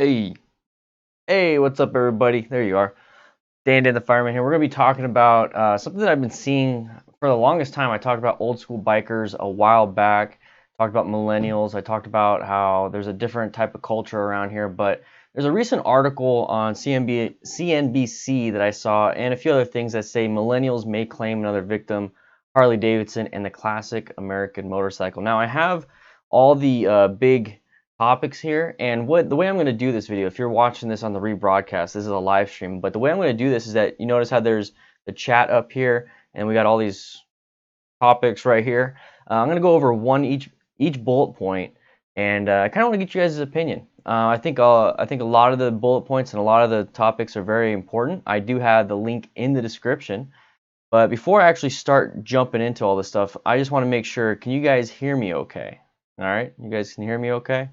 Hey, hey, what's up, everybody? There you are. DanDanTheFireman here. We're going to be talking about something that I've been seeing for the longest time. I talked about old school bikers a while back, talked about millennials. I talked about how there's a different type of culture around here, but there's a recent article on CNBC that I saw and a few other things that say millennials may claim another victim, Harley-Davidson, and the classic American motorcycle. Now, I have all the big topics here, and the way I'm going to do this video, if you're watching this on the rebroadcast, this is a live stream, but the way I'm going to do this is that you notice how there's the chat up here and we got all these topics right here. I'm going to go over each bullet point, and I kind of want to get you guys' opinion. I think a lot of the bullet points and a lot of the topics are very important. I do have the link in the description, but before I actually start jumping into all this stuff, I just want to make sure, can you guys hear me okay? All right, you guys can hear me okay?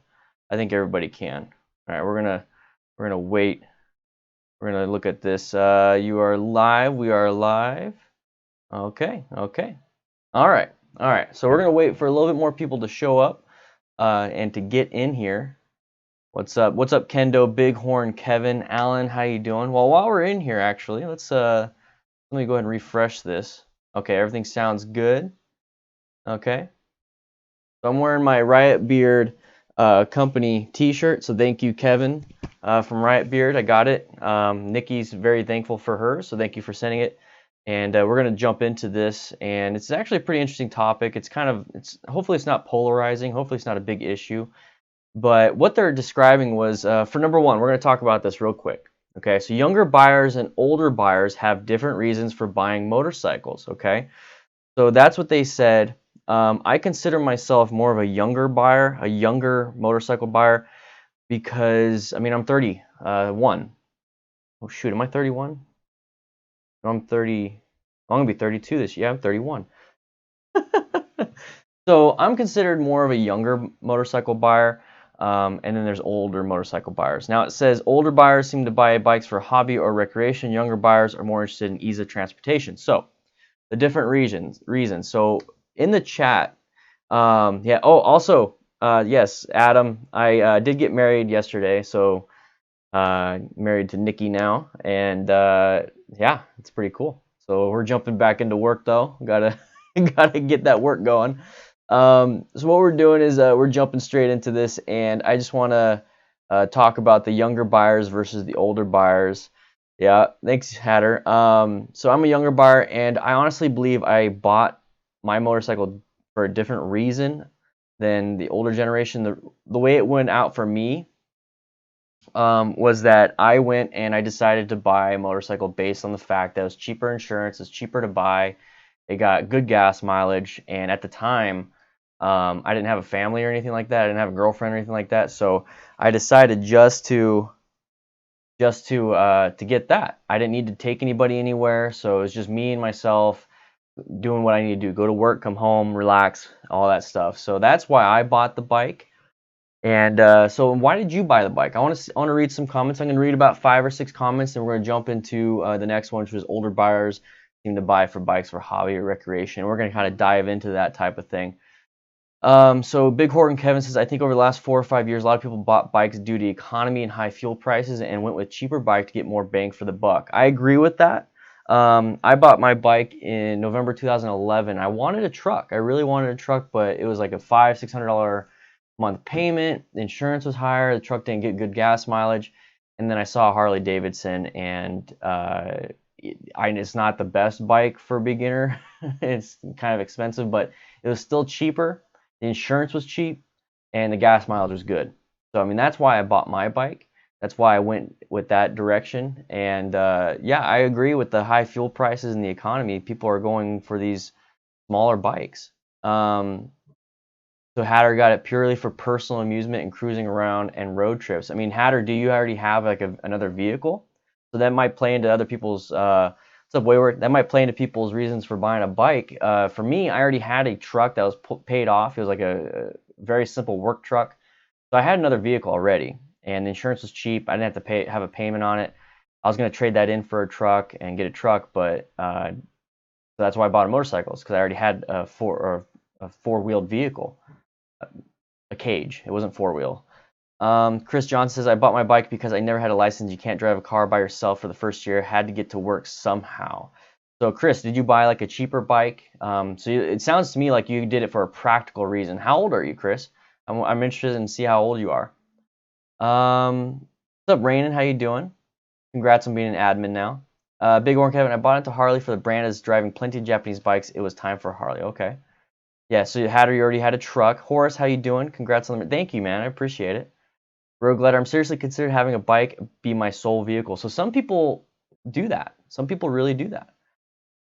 I think everybody can. All right, we're gonna wait. We're gonna look at this. You are live. We are live. Okay. Okay. All right. All right. So we're gonna wait for a little bit more people to show up and to get in here. What's up? What's up, Kendo, Bighorn, Kevin, Alan? How you doing? Well, while we're in here, actually, let me go ahead and refresh this. Okay, everything sounds good. Okay. So I'm wearing my Riot Beard company t-shirt, so thank you, Kevin, from Riot Beard. I got it. Nikki's very thankful for her, so thank you for sending it. And we're going to jump into this, and it's actually a pretty interesting topic. Hopefully it's not polarizing. Hopefully it's not a big issue. But what they're describing was, for number one, we're going to talk about this real quick. Okay, so younger buyers and older buyers have different reasons for buying motorcycles. Okay, so that's what they said. I consider myself more of a younger buyer, a younger motorcycle buyer, because I mean I'm 31. Oh shoot, am I 31? No, I'm 30. I'm gonna be 32 this year. Yeah, I'm 31. So I'm considered more of a younger motorcycle buyer, and then there's older motorcycle buyers. Now it says older buyers seem to buy bikes for hobby or recreation. Younger buyers are more interested in ease of transportation. So the different reasons. So in the chat, yeah. Oh, also, yes, Adam, I did get married yesterday, so married to Nikki now, and yeah, it's pretty cool. So we're jumping back into work though. Gotta gotta get that work going. So what we're doing is we're jumping straight into this, and I just want to talk about the younger buyers versus the older buyers. Yeah, thanks, Hatter. So I'm a younger buyer, and I honestly believe I bought my motorcycle for a different reason than the older generation. The way it went out for me was that I went and I decided to buy a motorcycle based on the fact that it was cheaper insurance, it's cheaper to buy, it got good gas mileage, and at the time, I didn't have a family or anything like that. I didn't have a girlfriend or anything like that, so I decided just to get that. I didn't need to take anybody anywhere, so it was just me and myself doing what I need to do. Go to work, come home, relax, all that stuff. So that's why I bought the bike. And so why did you buy the bike? I want to read some comments. I'm going to read about 5 or 6 comments, and we're going to jump into the next one, which was older buyers seem to buy for bikes for hobby or recreation. We're going to kind of dive into that type of thing. So Bighorn Kevin says, I think over the last 4 or 5 years, a lot of people bought bikes due to economy and high fuel prices and went with cheaper bike to get more bang for the buck. I agree with that. I bought my bike in November 2011. I wanted a truck. I really wanted a truck, but it was like a $500-600 month payment. The insurance was higher. The truck didn't get good gas mileage. And then I saw Harley-Davidson, and it's not the best bike for a beginner. It's kind of expensive, but it was still cheaper. The insurance was cheap, and the gas mileage was good. So I mean, that's why I bought my bike. That's why I went with that direction. And yeah, I agree with the high fuel prices and the economy. People are going for these smaller bikes. So Hatter got it purely for personal amusement and cruising around and road trips. I mean, Hatter, do you already have like another vehicle? So that might play into other people's what's up, Wayward? That might play into people's reasons for buying a bike. For me, I already had a truck that was paid off. It was like a very simple work truck. So I had another vehicle already, and the insurance was cheap. I didn't have to have a payment on it. I was going to trade that in for a truck and get a truck, but so that's why I bought a motorcycle, because I already had a four-wheeled vehicle, a cage. It wasn't four-wheel. Chris John says, I bought my bike because I never had a license. You can't drive a car by yourself for the first year. Had to get to work somehow. So Chris, did you buy like a cheaper bike? It sounds to me like you did it for a practical reason. How old are you, Chris? I'm interested in see how old you are. What's up, Rainin? How you doing? Congrats on being an admin now. Big Orange Kevin, I bought into Harley for the brand is driving plenty of Japanese bikes. It was time for Harley. Okay. Yeah, so you already had a truck. Horace, how you doing? Congrats on the thank you, man. I appreciate it. Rogue Letter, I'm seriously considering having a bike be my sole vehicle. So some people do that. Some people really do that.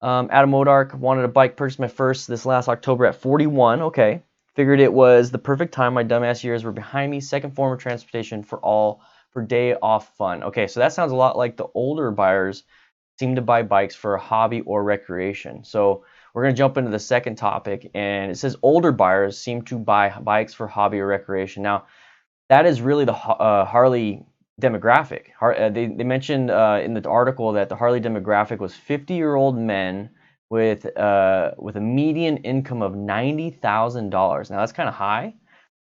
Adam Odark wanted a bike, purchased my first this last October at 41. Okay. Figured it was the perfect time. My dumbass years were behind me. Second form of transportation for day off fun. Okay, so that sounds a lot like the older buyers seem to buy bikes for a hobby or recreation. So we're going to jump into the second topic, and it says older buyers seem to buy bikes for hobby or recreation. Now, that is really the Harley demographic. They mentioned in the article that the Harley demographic was 50-year-old men with a median income of $90,000. Now that's kind of high.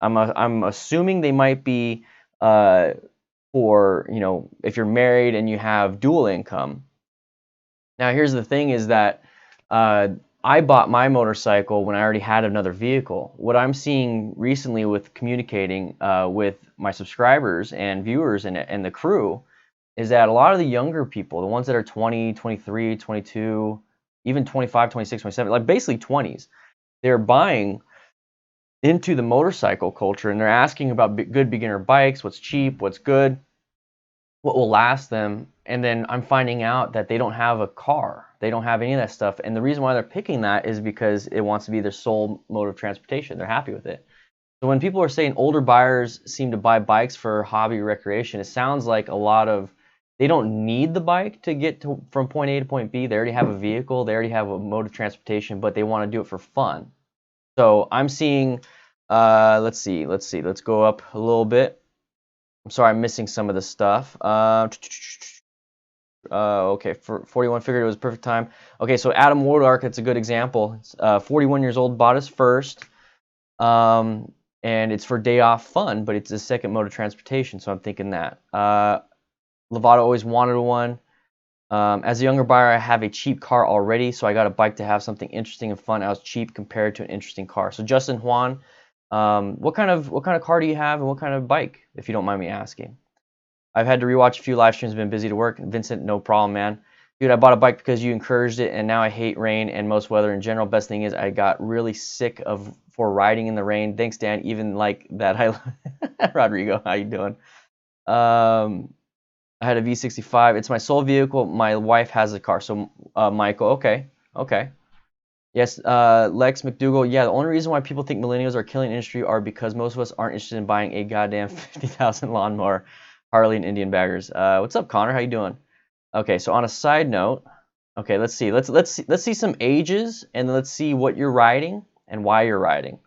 I'm assuming they might be for if you're married and you have dual income. Now here's the thing is that I bought my motorcycle when I already had another vehicle. What I'm seeing recently with communicating with my subscribers and viewers and the crew is that a lot of the younger people, the ones that are 20, 23, 22, even 25, 26, 27, like basically 20s, they're buying into the motorcycle culture and they're asking about good beginner bikes, what's cheap, what's good, what will last them. And then I'm finding out that they don't have a car. They don't have any of that stuff. And the reason why they're picking that is because it wants to be their sole mode of transportation. They're happy with it. So when people are saying older buyers seem to buy bikes for hobby recreation, it sounds like a lot of they don't need the bike to get from point A to point B. They already have a vehicle. They already have a mode of transportation, but they want to do it for fun. So I'm seeing, let's see. Let's go up a little bit. I'm sorry, I'm missing some of the stuff. Okay, for 41, figured it was perfect time. Okay, so Adam Wodark, it's a good example. 41 years old, bought his first, and it's for day off fun, but it's a second mode of transportation, so I'm thinking that. Lovato always wanted one. As a younger buyer, I have a cheap car already, so I got a bike to have something interesting and fun. I was cheap compared to an interesting car. So Justin Juan, what kind of car do you have, and what kind of bike, if you don't mind me asking? I've had to rewatch a few live streams, been busy to work. Vincent, no problem, man. Dude, I bought a bike because you encouraged it, and now I hate rain and most weather in general. Best thing is I got really sick for riding in the rain. Thanks, Dan. Even like that. Rodrigo, how you doing? I had a V65. It's my sole vehicle. My wife has a car. So, Michael, okay. Yes, Lex McDougal. Yeah, the only reason why people think millennials are killing the industry are because most of us aren't interested in buying a goddamn 50,000 lawnmower, Harley and Indian baggers. What's up, Connor? How you doing? Okay, so on a side note, okay, let's see. Let's see some ages and let's see what you're riding and why you're riding.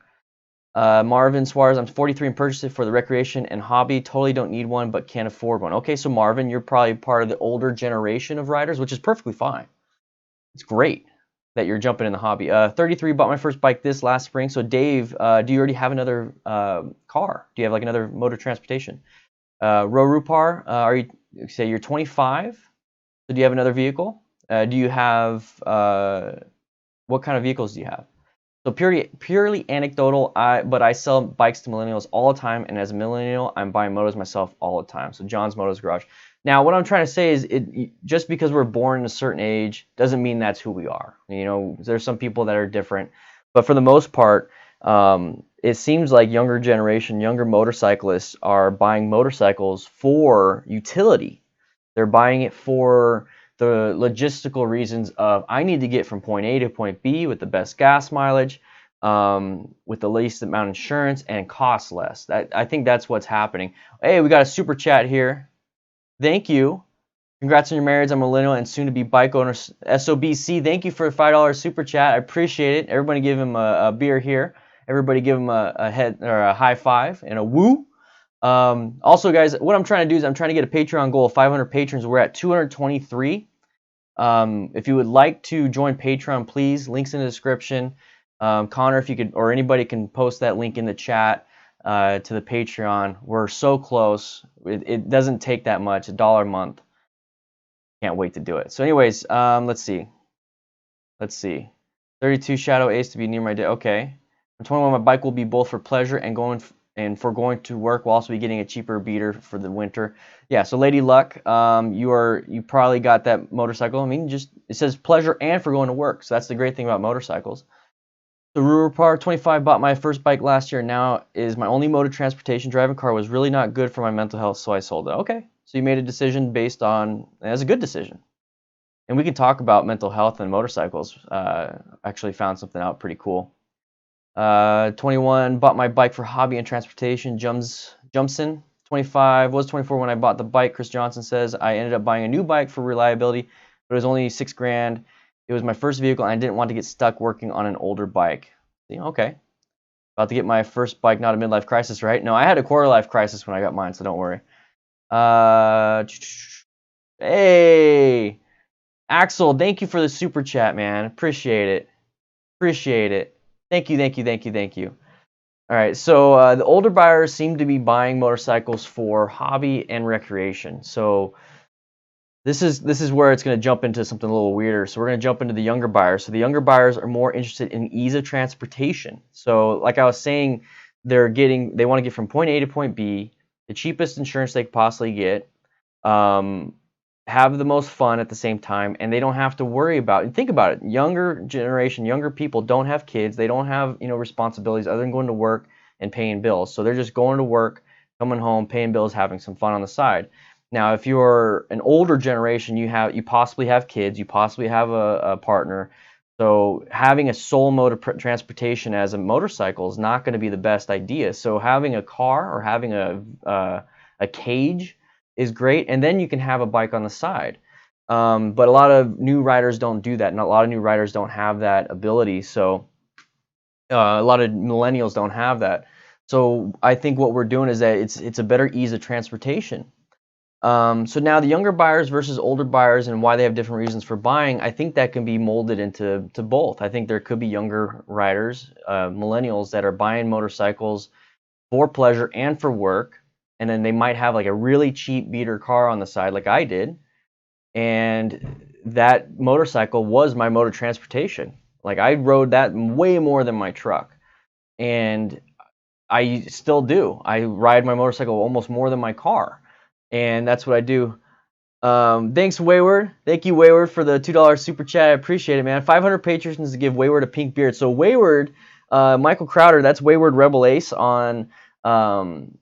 Marvin Suarez, I'm 43 and purchased it for the recreation and hobby. Totally don't need one, but can't afford one. Okay, so Marvin, you're probably part of the older generation of riders, which is perfectly fine. It's great that you're jumping in the hobby. 33, bought my first bike this last spring. So Dave, do you already have another car? Do you have like another mode of transportation? Rorupar, say you're 25? So do you have another vehicle? Do you have, what kind of vehicles do you have? So purely anecdotal, but I sell bikes to millennials all the time, and as a millennial, I'm buying motos myself all the time. So John's Motos Garage. Now, what I'm trying to say is, just because we're born in a certain age doesn't mean that's who we are. You know, there's some people that are different, but for the most part, it seems like younger motorcyclists are buying motorcycles for utility. They're buying it for the logistical reasons of I need to get from point A to point B with the best gas mileage, with the least amount of insurance, and cost less. I think that's what's happening. Hey, we got a super chat here. Thank you. Congrats on your marriage. I'm a millennial and soon to be bike owner. SOBC, thank you for a $5 super chat. I appreciate it. Everybody give him a beer here. Everybody give him a head or a high five and a woo. Also, guys, what I'm trying to do is I'm trying to get a Patreon goal of 500 patrons. We're at 223. If you would like to join Patreon, please, links in the description. Connor, if you could, or anybody can post that link in the chat. to the Patreon. We're so close. It doesn't take that much, $1 a month. Can't wait to do it. So anyways, let's see. 32 Shadow Ace to be near my day. Okay. I'm 21. My bike will be both for pleasure and for going to work. We'll also be getting a cheaper beater for the winter. Yeah. So Lady Luck, you probably got that motorcycle. I mean, it says pleasure and for going to work. So that's the great thing about motorcycles. The Rural Par 25 bought my first bike last year. Now is my only mode of transportation. Driving car was really not good for my mental health, so I sold it. Okay. So you made a decision based on. That's a good decision. And we can talk about mental health and motorcycles. Actually found something out pretty cool. 21, bought my bike for hobby and transportation. Jumpson. 25, was 24 when I bought the bike. Chris Johnson says, I ended up buying a new bike for reliability, but it was only $6 grand. It was my first vehicle, and I didn't want to get stuck working on an older bike. Okay. About to get my first bike, not a midlife crisis, right? No, I had a quarter life crisis when I got mine, so don't worry. Hey! Axel, thank you for the super chat, man. Appreciate it. Appreciate it. Thank you, thank you, thank you, thank you. All right, so the older buyers seem to be buying motorcycles for hobby and recreation. So this is where it's going to jump into something a little weirder. So we're going to jump into the younger buyers. So the younger buyers are more interested in ease of transportation. So like I was saying, they want to get from point A to point B, the cheapest insurance they could possibly get. Have the most fun at the same time, and they don't have to worry about and think about it. Younger generation, younger people don't have kids. They don't have responsibilities other than going to work and paying bills. So they're just going to work, coming home, paying bills, having some fun on the side. Now, if you're an older generation, you possibly have kids, you possibly have a partner. So having a sole mode of transportation as a motorcycle is not going to be the best idea. So having a car or having a cage is great, and then you can have a bike on the side. But a lot of new riders don't do that, and a lot of new riders don't have that ability. So a lot of millennials don't have that. So I think what we're doing is that it's a better ease of transportation. So now the younger buyers versus older buyers and why they have different reasons for buying, I think that can be molded into both. I think there could be younger riders, millennials, that are buying motorcycles for pleasure and for work. And then they might have like a really cheap beater car on the side like I did. And that motorcycle was my mode of transportation. Like I rode that way more than my truck. And I still do. I ride my motorcycle almost more than my car. And that's what I do. Thanks, Wayward. Thank you, Wayward, for the $2 super chat. I appreciate it, man. 500 patrons to give Wayward a pink beard. So Wayward, Michael Crowder, that's Wayward Rebel Ace on Patreon,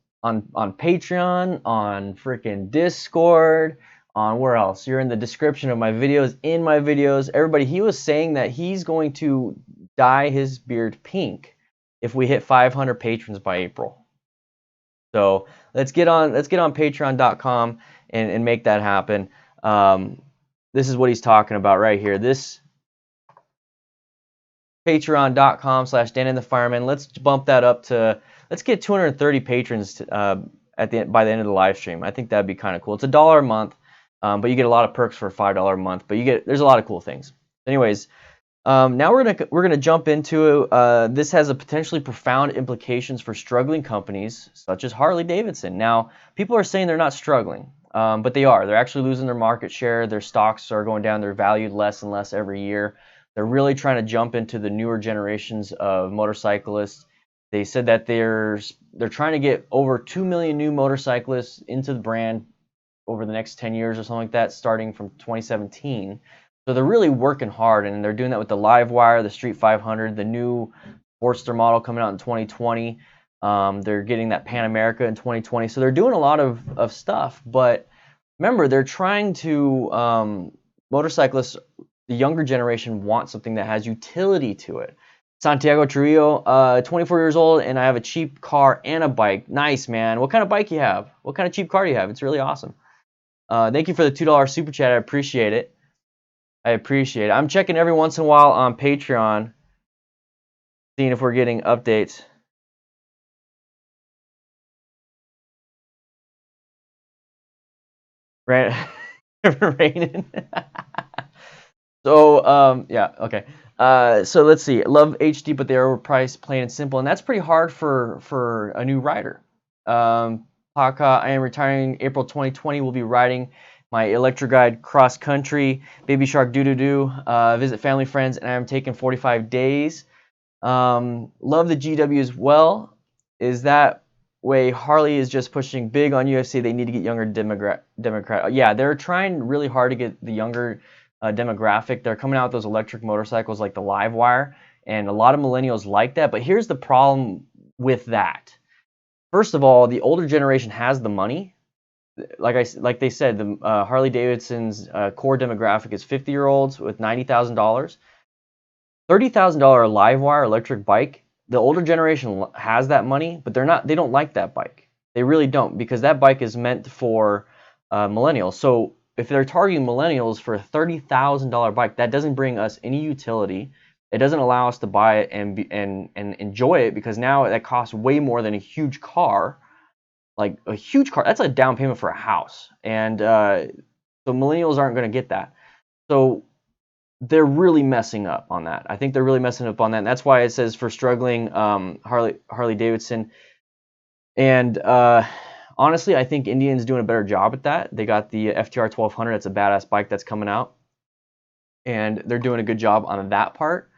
on freaking Discord, on where else? You're in the description of my videos, in my videos. Everybody, he was saying that he's going to dye his beard pink if we hit 500 patrons by April. So let's get on patreon.com and make that happen. This is what he's talking about right here. This patreon.com/DanDanTheFireman. Let's bump that up to, let's get 230 patrons by the end of the live stream. I think that'd be kind of cool. It's $1 a month, but you get a lot of perks for $5 a month. But there's a lot of cool things. Anyways, now we're gonna jump into this has a potentially profound implications for struggling companies such as Harley-Davidson. Now, people are saying they're not struggling, but they are. They're actually losing their market share. Their stocks are going down. They're valued less and less every year. They're really trying to jump into the newer generations of motorcyclists. They said that they're trying to get over 2 million new motorcyclists into the brand over the next 10 years or something like that, starting from 2017. So they're really working hard, and they're doing that with the Livewire, the Street 500, the new Sportster model coming out in 2020. They're getting that Pan America in 2020. So they're doing a lot of stuff. But remember, they're trying to motorcyclists, the younger generation, want something that has utility to it. Santiago Trujillo, 24 years old, and I have a cheap car and a bike. Nice, man. What kind of bike you have? What kind of cheap car do you have? It's really awesome. Thank you for the $2 super chat. I appreciate it. I'm checking every once in a while on Patreon, seeing if we're getting updates. Raining. So, yeah, okay. So let's see. Love HD, but they're overpriced, plain and simple, and that's pretty hard for a new rider. Paka, I am retiring April 2020. Will be riding my electric guide cross country. Baby Shark doo doo doo. Visit family friends, and I am taking 45 days. Love the GW as well. Is that way Harley is just pushing big on UFC? They need to get younger democrat. Yeah, they're trying really hard to get the younger demographic. They're coming out with those electric motorcycles like the Livewire, and a lot of millennials like that. But here's the problem with that. First of all, the older generation has the money. Like they said, the Harley-Davidson's core demographic is 50-year-olds with $90,000. $30,000 Livewire electric bike. The older generation has that money, but they don't like that bike. They really don't, because that bike is meant for millennials. So if they're targeting millennials for a $30,000 bike, that doesn't bring us any utility. It doesn't allow us to buy it and enjoy it, because now that costs way more than a huge car. Like a huge car, that's a down payment for a house, and so millennials aren't going to get that. So they're really messing up on that. I think they're really messing up on that, and that's why it says for struggling Harley-Davidson. And honestly, I think Indian's doing a better job at that. They got the FTR 1200. That's a badass bike that's coming out, and they're doing a good job on that part.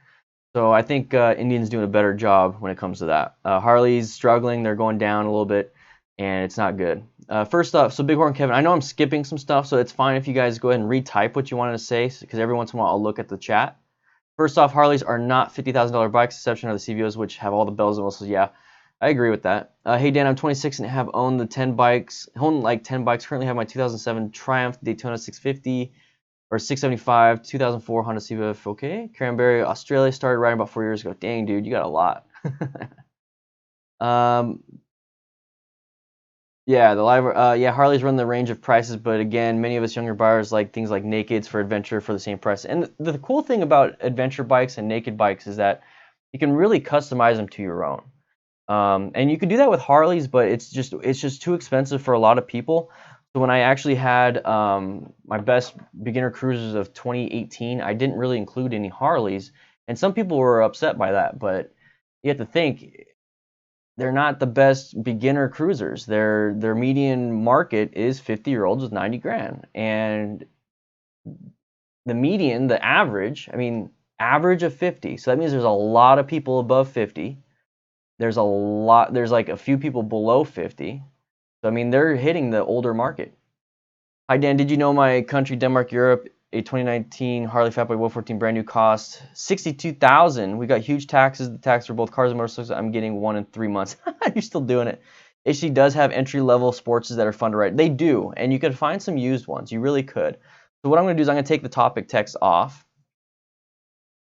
So I think Indian's doing a better job when it comes to that. Harley's struggling. They're going down a little bit, and it's not good. First off, so Bighorn Kevin, I know I'm skipping some stuff, so it's fine if you guys go ahead and retype what you wanted to say, because every once in a while I'll look at the chat. First off, Harleys are not $50,000 bikes, exception of the CVOs, which have all the bells and whistles. Yeah, I agree with that. Hey Dan, I'm 26 and have owned like 10 bikes. Currently have my 2007 Triumph Daytona 650 or 675, 2004 Honda CVF. Okay, Cranberry, Australia. Started riding about 4 years ago. Dang, dude, you got a lot. Yeah, yeah, Harleys run the range of prices, but again, many of us younger buyers like things like nakeds for adventure for the same price. And the cool thing about adventure bikes and naked bikes is that you can really customize them to your own. And you can do that with Harleys, but it's just too expensive for a lot of people. So when I actually had my best beginner cruisers of 2018, I didn't really include any Harleys, and some people were upset by that. But you have to think, they're not the best beginner cruisers. Their median market is 50-year-olds with 90 grand, and the median, the average, I mean, average of 50. So that means there's a lot of people above 50. There's like a few people below 50. So I mean, they're hitting the older market. Hi Dan, did you know my country, Denmark, Europe, a 2019 Harley Fatboy 114 brand new cost $62,000. We got huge taxes. The tax for both cars and motorcycles. I'm getting one in 3 months. You're still doing it. HD does have entry-level sports that are fun to ride. They do, and you could find some used ones. You really could. So what I'm going to do is I'm going to take the topic text off,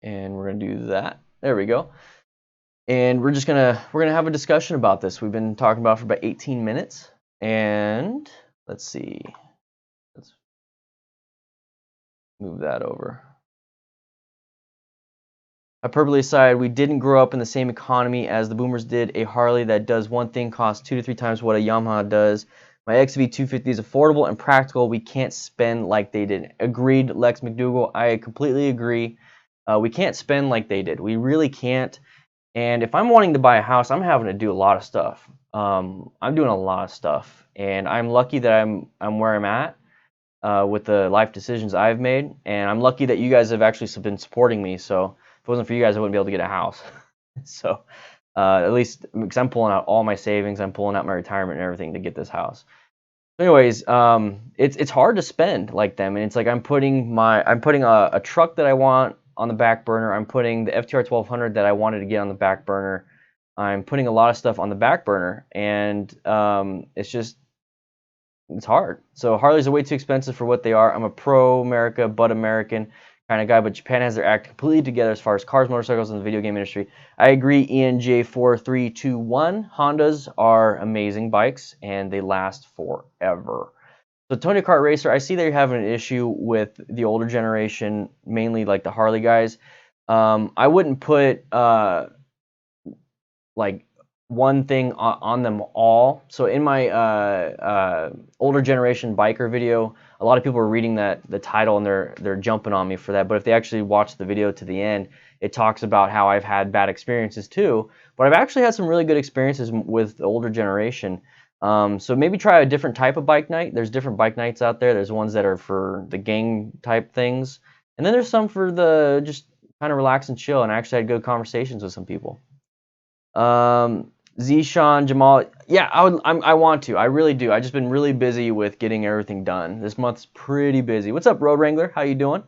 and we're going to do that. There we go. And we're gonna have a discussion about this. We've been talking about it for about 18 minutes, and let's see. Let's move that over. Hyperbole aside, we didn't grow up in the same economy as the boomers did. A Harley that does one thing costs 2 to 3 times what a Yamaha does. My XV 250 is affordable and practical. We can't spend like they did. Agreed, Lex McDougal. I completely agree. We can't spend like they did. We really can't. And if I'm wanting to buy a house, I'm having to do a lot of stuff. I'm doing a lot of stuff, and I'm lucky that I'm where I'm at with the life decisions I've made, and I'm lucky that you guys have actually been supporting me. So if it wasn't for you guys, I wouldn't be able to get a house. So at least because I'm pulling out all my savings, I'm pulling out my retirement and everything to get this house. Anyways, it's hard to spend like them, and it's like I'm putting a truck that I want on the back burner. I'm putting the FTR 1200 that I wanted to get on the back burner. I'm putting a lot of stuff on the back burner, and it's hard. So Harleys are way too expensive for what they are. I'm a pro-America, but American kind of guy, but Japan has their act completely together as far as cars, motorcycles, and the video game industry. I agree, ENJ4321. Hondas are amazing bikes, and they last forever. So Tony Kart Racer, I see that you're having an issue with the older generation, mainly like the Harley guys. I wouldn't put like one thing on them all. So in my older generation biker video, a lot of people are reading the title and they're jumping on me for that. But if they actually watch the video to the end, it talks about how I've had bad experiences too. But I've actually had some really good experiences with the older generation. So maybe try a different type of bike night. There's different bike nights out there. There's ones that are for the gang type things, and then there's some for the just kind of relax and chill. And I actually had good conversations with some people. Zishan, Jamal, yeah, I want to. I really do. I just been really busy with getting everything done. This month's pretty busy. What's up, Road Wrangler? How you doing?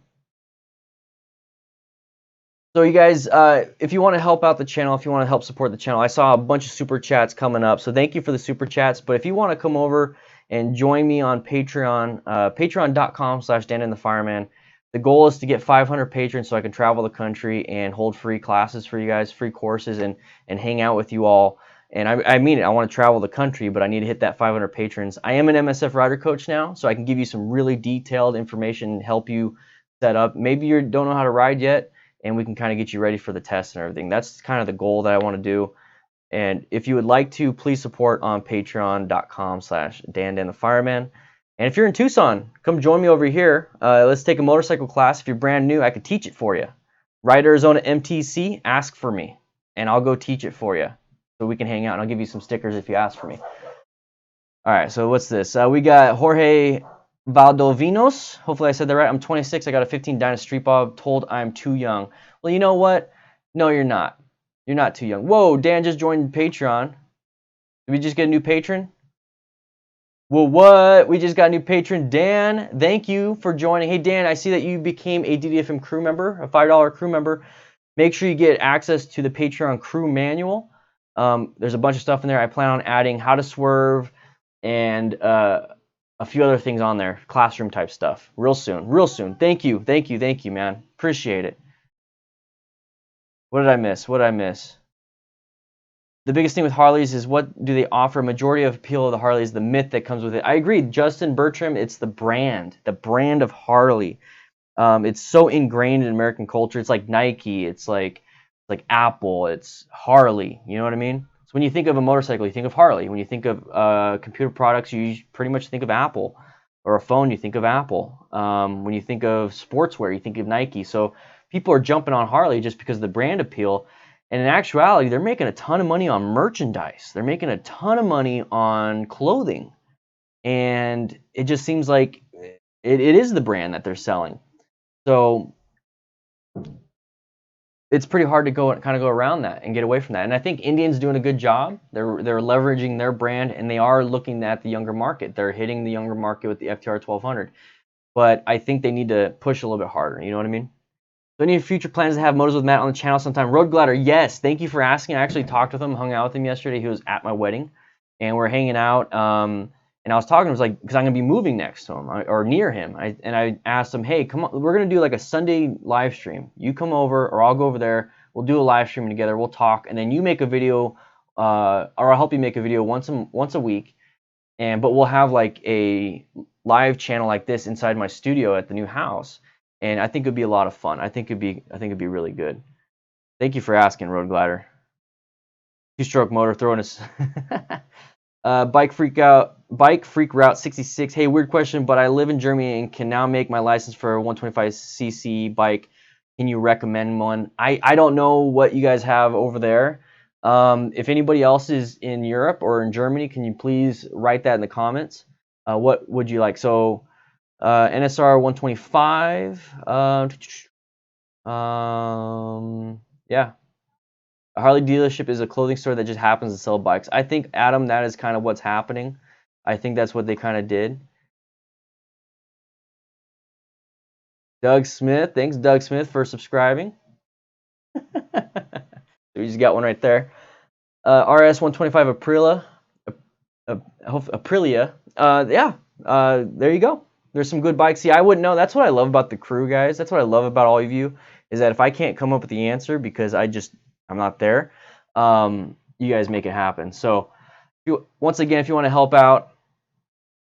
So you guys, if you want to help out the channel, if you want to help support the channel, I saw a bunch of super chats coming up. So thank you for the super chats. But if you want to come over and join me on Patreon, patreon.com/DanDanTheFireman. The goal is to get 500 patrons so I can travel the country and hold free classes for you guys, free courses, and hang out with you all. And I mean it. I want to travel the country, but I need to hit that 500 patrons. I am an MSF rider coach now, so I can give you some really detailed information and help you set up. Maybe you don't know how to ride yet, and we can kind of get you ready for the test and everything. That's kind of the goal that I want to do. And if you would like to, please support on patreon.com/DanDanTheFireman. And if you're in Tucson, come join me over here. Let's take a motorcycle class. If you're brand new, I could teach it for you. Ride Arizona MTC, ask for me, and I'll go teach it for you. So we can hang out, and I'll give you some stickers if you ask for me. All right, so what's this? We got Jorge Valdovinos. Hopefully I said that right. I'm 26. I got a 15 Dyna Street Bob. Told I'm too young. Well, you know what? No, you're not. You're not too young. Whoa, Dan just joined Patreon. Did we just get a new patron? Well, what? We just got a new patron, Dan. Thank you for joining. Hey, Dan, I see that you became a DDFM crew member, a $5 crew member. Make sure you get access to the Patreon crew manual. There's a bunch of stuff in there. I plan on adding how to swerve and a few other things on there, classroom type stuff, real soon. Real soon. Thank you, man. Appreciate it. What did I miss? What did I miss? The biggest thing with Harleys is what do they offer? Majority of appeal of the Harley is the myth that comes with it. I agree, Justin Bertram. It's the brand of Harley. It's so ingrained in American culture. It's like Nike. It's like Apple. It's Harley. You know what I mean? So when you think of a motorcycle, you think of Harley. When you think of computer products, you pretty much think of Apple. Or a phone, you think of Apple. When you think of sportswear, you think of Nike. So people are jumping on Harley just because of the brand appeal. And in actuality, they're making a ton of money on merchandise. They're making a ton of money on clothing. And it just seems like it is the brand that they're selling. So it's pretty hard to go around that and get away from that. And I think Indian's doing a good job. They're leveraging their brand, and they are looking at the younger market. They're hitting the younger market with the FTR 1200. But I think they need to push a little bit harder. You know what I mean? So any future plans to have Motors with Matt on the channel sometime? Road Glider, yes. Thank you for asking. I actually talked with him, hung out with him yesterday. He was at my wedding, and we're hanging out. And I was talking to him, I was like, because I'm going to be moving next to him or near him. And I asked him, hey, come on, we're going to do like a Sunday live stream. You come over, or I'll go over there. We'll do a live stream together. We'll talk, and then you make a video, or I'll help you make a video once a week. But we'll have like a live channel like this inside my studio at the new house. And I think it'd be a lot of fun. I think it'd be really good. Thank you for asking, Road Glider. Two-stroke motor, throwing a bike freak route 66. Hey, weird question, but I live in Germany and can now make my license for a 125cc bike. Can you recommend one? I don't know what you guys have over there. If anybody else is in Europe or in Germany, can you please write that in the comments? What would you like? So NSR 125. Yeah. A Harley dealership is a clothing store that just happens to sell bikes. I think, Adam, that is kind of what's happening. I think that's what they kind of did. Doug Smith. Thanks, Doug Smith, for subscribing. We just got one right there. RS 125 Aprilia. Yeah. There you go. There's some good bikes. See, I wouldn't know. That's what I love about the crew, guys. That's what I love about all of you, is that if I can't come up with the answer because I'm not there, you guys make it happen. So once again, if you want to help out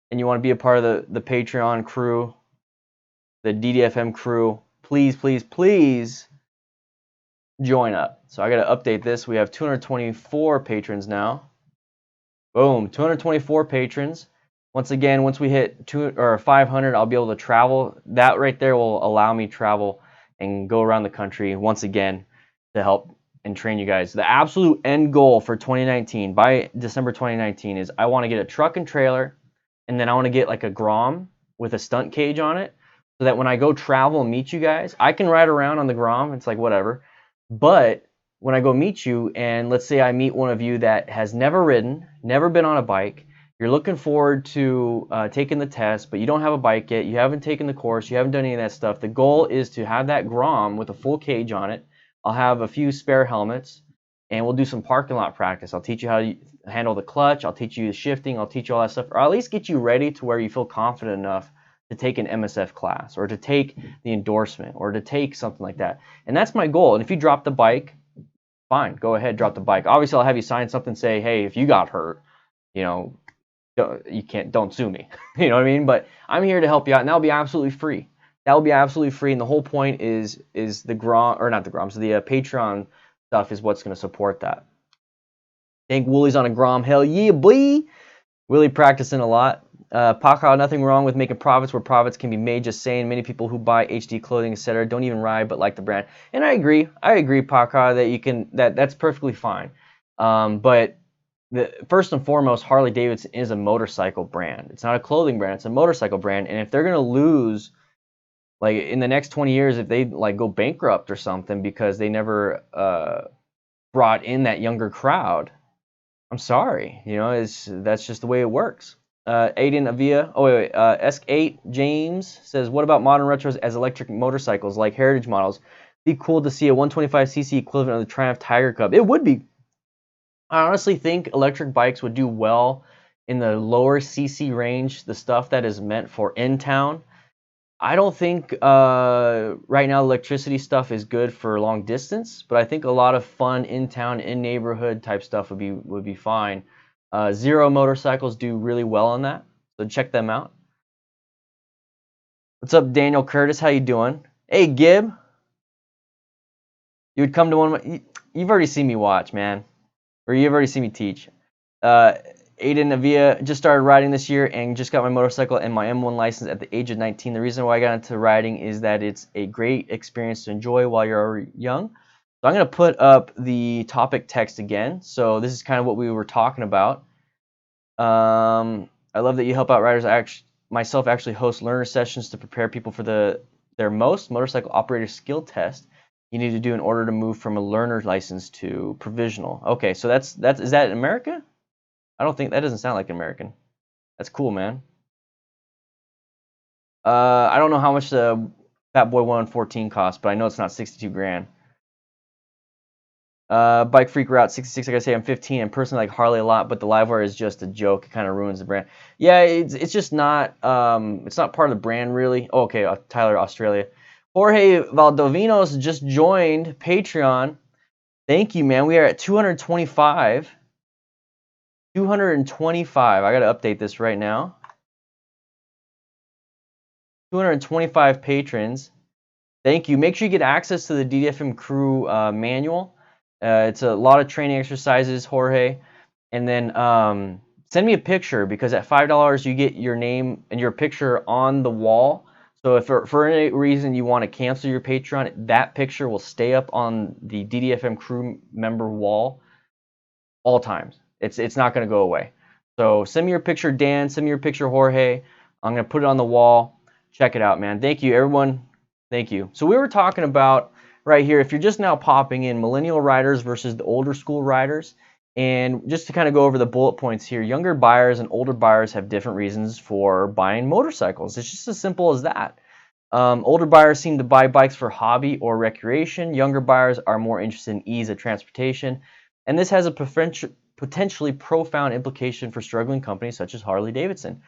and you want to be a part of the Patreon crew, the DDFM crew, please, please, please join up. So I got to update this. We have 224 patrons now. Boom, 224 patrons. Once again, once we hit 500, I'll be able to travel. That right there will allow me to travel and go around the country once again to help and train you guys. The absolute end goal for 2019, by December 2019, is I want to get a truck and trailer, and then I want to get like a Grom with a stunt cage on it, so that when I go travel and meet you guys, I can ride around on the Grom. It's like whatever. But when I go meet you, and let's say I meet one of you that has never ridden, never been on a bike, you're looking forward to taking the test, but you don't have a bike yet, you haven't taken the course, you haven't done any of that stuff. The goal is to have that Grom with a full cage on it. I'll have a few spare helmets, and we'll do some parking lot practice. I'll teach you how to handle the clutch, I'll teach you the shifting, I'll teach you all that stuff, or at least get you ready to where you feel confident enough to take an MSF class, or to take the endorsement, or to take something like that. And that's my goal. And if you drop the bike, fine, go ahead, drop the bike. Obviously, I'll have you sign something, say, hey, if you got hurt, you know, don't sue me. You know what I mean? But I'm here to help you out, and that'll be absolutely free. That will be absolutely free, and the whole point is the Grom, or not the Grom, so the Patreon stuff is what's going to support that. Think Woolie's on a Grom? Hell yeah, boy! Willie practicing a lot. Paco, nothing wrong with making profits where profits can be made. Just saying, many people who buy HD clothing, etc., don't even ride but like the brand. And I agree, Paco, that you can that's perfectly fine. But first and foremost, Harley-Davidson is a motorcycle brand. It's not a clothing brand. It's a motorcycle brand. And if they're gonna lose, like in the next 20 years, if they like go bankrupt or something because they never brought in that younger crowd, I'm sorry. You know, that's just the way it works. Aiden Avia, S8 James says, what about modern retros as electric motorcycles like heritage models? Be cool to see a 125cc equivalent of the Triumph Tiger Cub. It would be. I honestly think electric bikes would do well in the lower cc range, the stuff that is meant for in town. I don't think right now electricity stuff is good for long distance, but I think a lot of fun in town, in neighborhood type stuff would be fine. Zero motorcycles do really well on that, so check them out. What's up, Daniel Curtis? How you doing? Hey, Gib. You would come to one of my... You've already seen me watch, man. Or you've already seen me teach. Aiden Avia, just started riding this year and just got my motorcycle and my M1 license at the age of 19. The reason why I got into riding is that it's a great experience to enjoy while you're young. So I'm going to put up the topic text again. So this is kind of what we were talking about. I love that you help out riders. I myself actually host learner sessions to prepare people for their most motorcycle operator skill test you need to do in order to move from a learner license to provisional. Okay, so is that in America? I don't think that doesn't sound like American. That's cool, man. I don't know how much the Fat Boy 114 costs, but I know it's not 62 grand. Bike Freak Route 66, like I say, I'm 15 and personally like Harley a lot, but the Livewire is just a joke. It kind of ruins the brand. Yeah, it's just not it's not part of the brand really. Oh, okay, Tyler, Australia. Jorge Valdovinos just joined Patreon. Thank you, man. We are at 225. 225. I got to update this right now. 225 patrons. Thank you. Make sure you get access to the DDFM crew manual. It's a lot of training exercises, Jorge. And then send me a picture, because at $5 you get your name and your picture on the wall. So if for any reason you want to cancel your Patreon, that picture will stay up on the DDFM crew member wall all times. It's not going to go away. So send me your picture, Dan. Send me your picture, Jorge. I'm going to put it on the wall. Check it out, man. Thank you, everyone. Thank you. So we were talking about right here, if you're just now popping in, millennial riders versus the older school riders. And just to kind of go over the bullet points here, younger buyers and older buyers have different reasons for buying motorcycles. It's just as simple as that. Older buyers seem to buy bikes for hobby or recreation. Younger buyers are more interested in ease of transportation. And this has a potentially profound implication for struggling companies such as Harley-Davidson.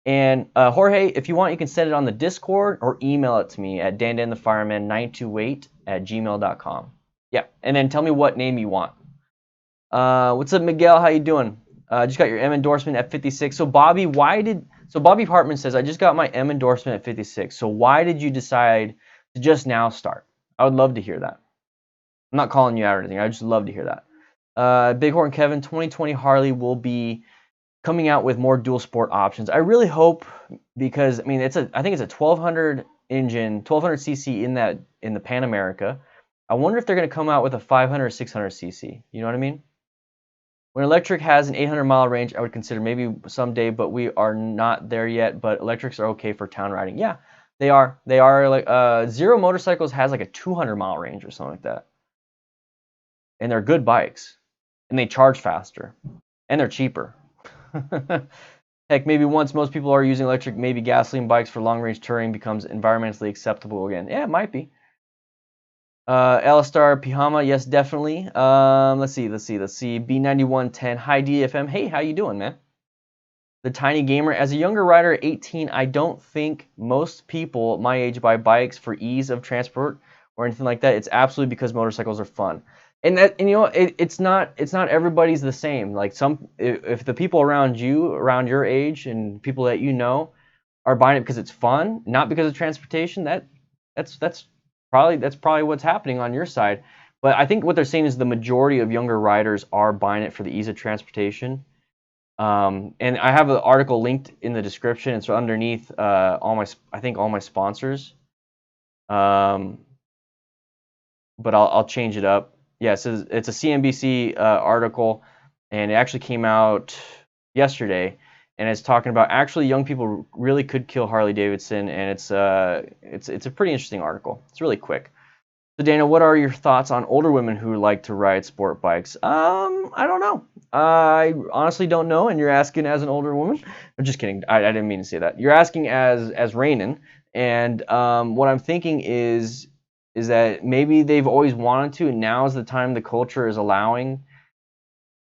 And Jorge, if you want, you can send it on the Discord or email it to me at DanDanTheFireman928@gmail.com. Yeah, and then tell me what name you want. What's up, Miguel? How you doing? Just got your M endorsement at 56. So Bobby, Bobby Hartman says, I just got my M endorsement at 56. So why did you decide to just now start? I would love to hear that. I'm not calling you out or anything. I just love to hear that. Bighorn Kevin, 2020 Harley will be coming out with more dual sport options. I really hope, because I mean I think it's a 1200 engine, 1200 cc in the Pan America. I wonder if they're going to come out with a 500 or 600 cc. You know what I mean? When electric has an 800-mile range, I would consider maybe someday, but we are not there yet. But electrics are okay for town riding. Yeah, they are. They are like Zero Motorcycles has like a 200-mile range or something like that, and they're good bikes, and they charge faster, and they're cheaper. Heck, maybe once most people are using electric, maybe gasoline bikes for long-range touring becomes environmentally acceptable again. Yeah, it might be. Alistar Pihama, yes, definitely. Let's see. B9110, hi DFM. Hey, how you doing, man? The Tiny Gamer, as a younger rider at 18, I don't think most people my age buy bikes for ease of transport or anything like that. It's absolutely because motorcycles are fun. And you know, it's not everybody's the same. Like if the people around you, around your age, and people that you know are buying it because it's fun, not because of transportation, that's probably what's happening on your side. But I think what they're saying is the majority of younger riders are buying it for the ease of transportation. And I have an article linked in the description. It's underneath I think all my sponsors. But I'll change it up. Yeah, it's a CNBC article, and it actually came out yesterday, and it's talking about actually young people really could kill Harley-Davidson, and it's a pretty interesting article. It's really quick. So Dana, what are your thoughts on older women who like to ride sport bikes? I don't know. I honestly don't know, and you're asking as an older woman. I'm just kidding. I didn't mean to say that. You're asking as Rainin, and what I'm thinking is that maybe they've always wanted to, and now is the time the culture is allowing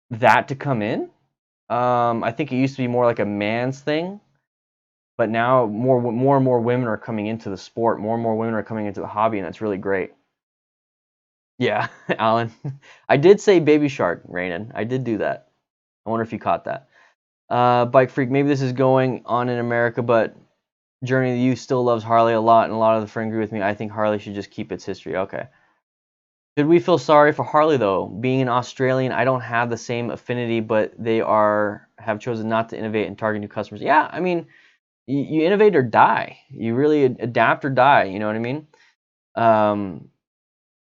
that to come in. I think it used to be more like a man's thing, but now more and more women are coming into the sport. More and more women are coming into the hobby, and that's really great. Yeah, Alan. I did say Baby Shark, Rainin. I did do that. I wonder if you caught that. Bike Freak, maybe this is going on in America, but Journey of the Youth still loves Harley a lot, and a lot of the friends agree with me. I think Harley should just keep its history. Okay. Should we feel sorry for Harley, though? Being an Australian, I don't have the same affinity, but they have chosen not to innovate and target new customers. Yeah, I mean, you innovate or die. You really adapt or die, you know what I mean?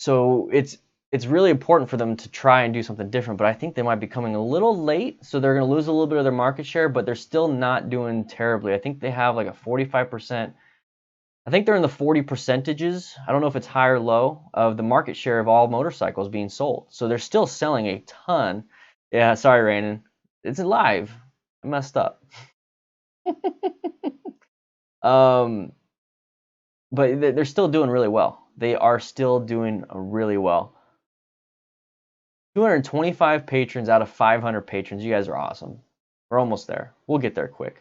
So it's really important for them to try and do something different, but I think they might be coming a little late, so they're going to lose a little bit of their market share, but they're still not doing terribly. I think they have like a 45%. I think they're in the 40 percentages. I don't know if it's high or low of the market share of all motorcycles being sold. So they're still selling a ton. Yeah, sorry, Rainin. It's live. I messed up. But they're still doing really well. They are still doing really well. 225 patrons out of 500 patrons. You guys are awesome. We're almost there. We'll get there quick.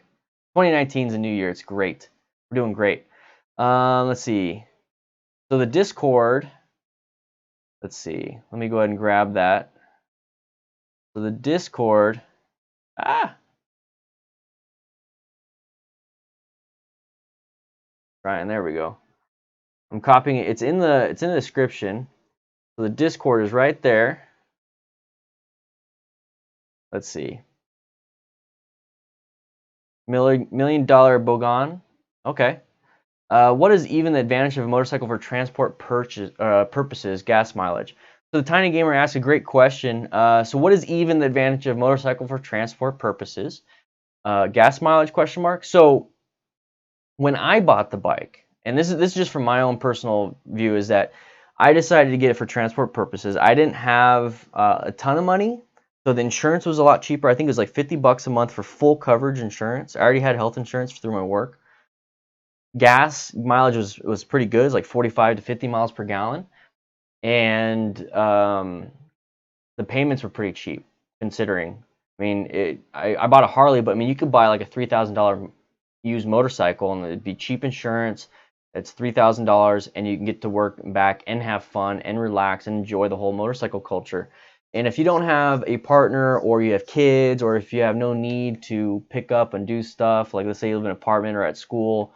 2019 is a new year. It's great. We're doing great. Let's see. So the Discord. Let's see. Let me go ahead and grab that. So the Discord. Right, and there we go. I'm copying it. It's in the description. So the Discord is right there. Let's see. $1 million Bogan. Okay. What is even the advantage of a motorcycle for transport purposes, gas mileage? So the Tiny Gamer asked a great question. So what is even the advantage of motorcycle for transport purposes? Gas mileage, question mark. So when I bought the bike, and this is just from my own personal view, is that I decided to get it for transport purposes. I didn't have a ton of money, so the insurance was a lot cheaper. I think it was like $50 a month for full coverage insurance. I already had health insurance through my work. Gas mileage was pretty good. It was like 45 to 50 miles per gallon, and the payments were pretty cheap considering. I mean, I bought a Harley, but I mean, you could buy like a $3,000 used motorcycle, and it'd be cheap insurance. It's $3,000, and you can get to work and back and have fun and relax and enjoy the whole motorcycle culture. And if you don't have a partner, or you have kids, or if you have no need to pick up and do stuff, like let's say you live in an apartment or at school,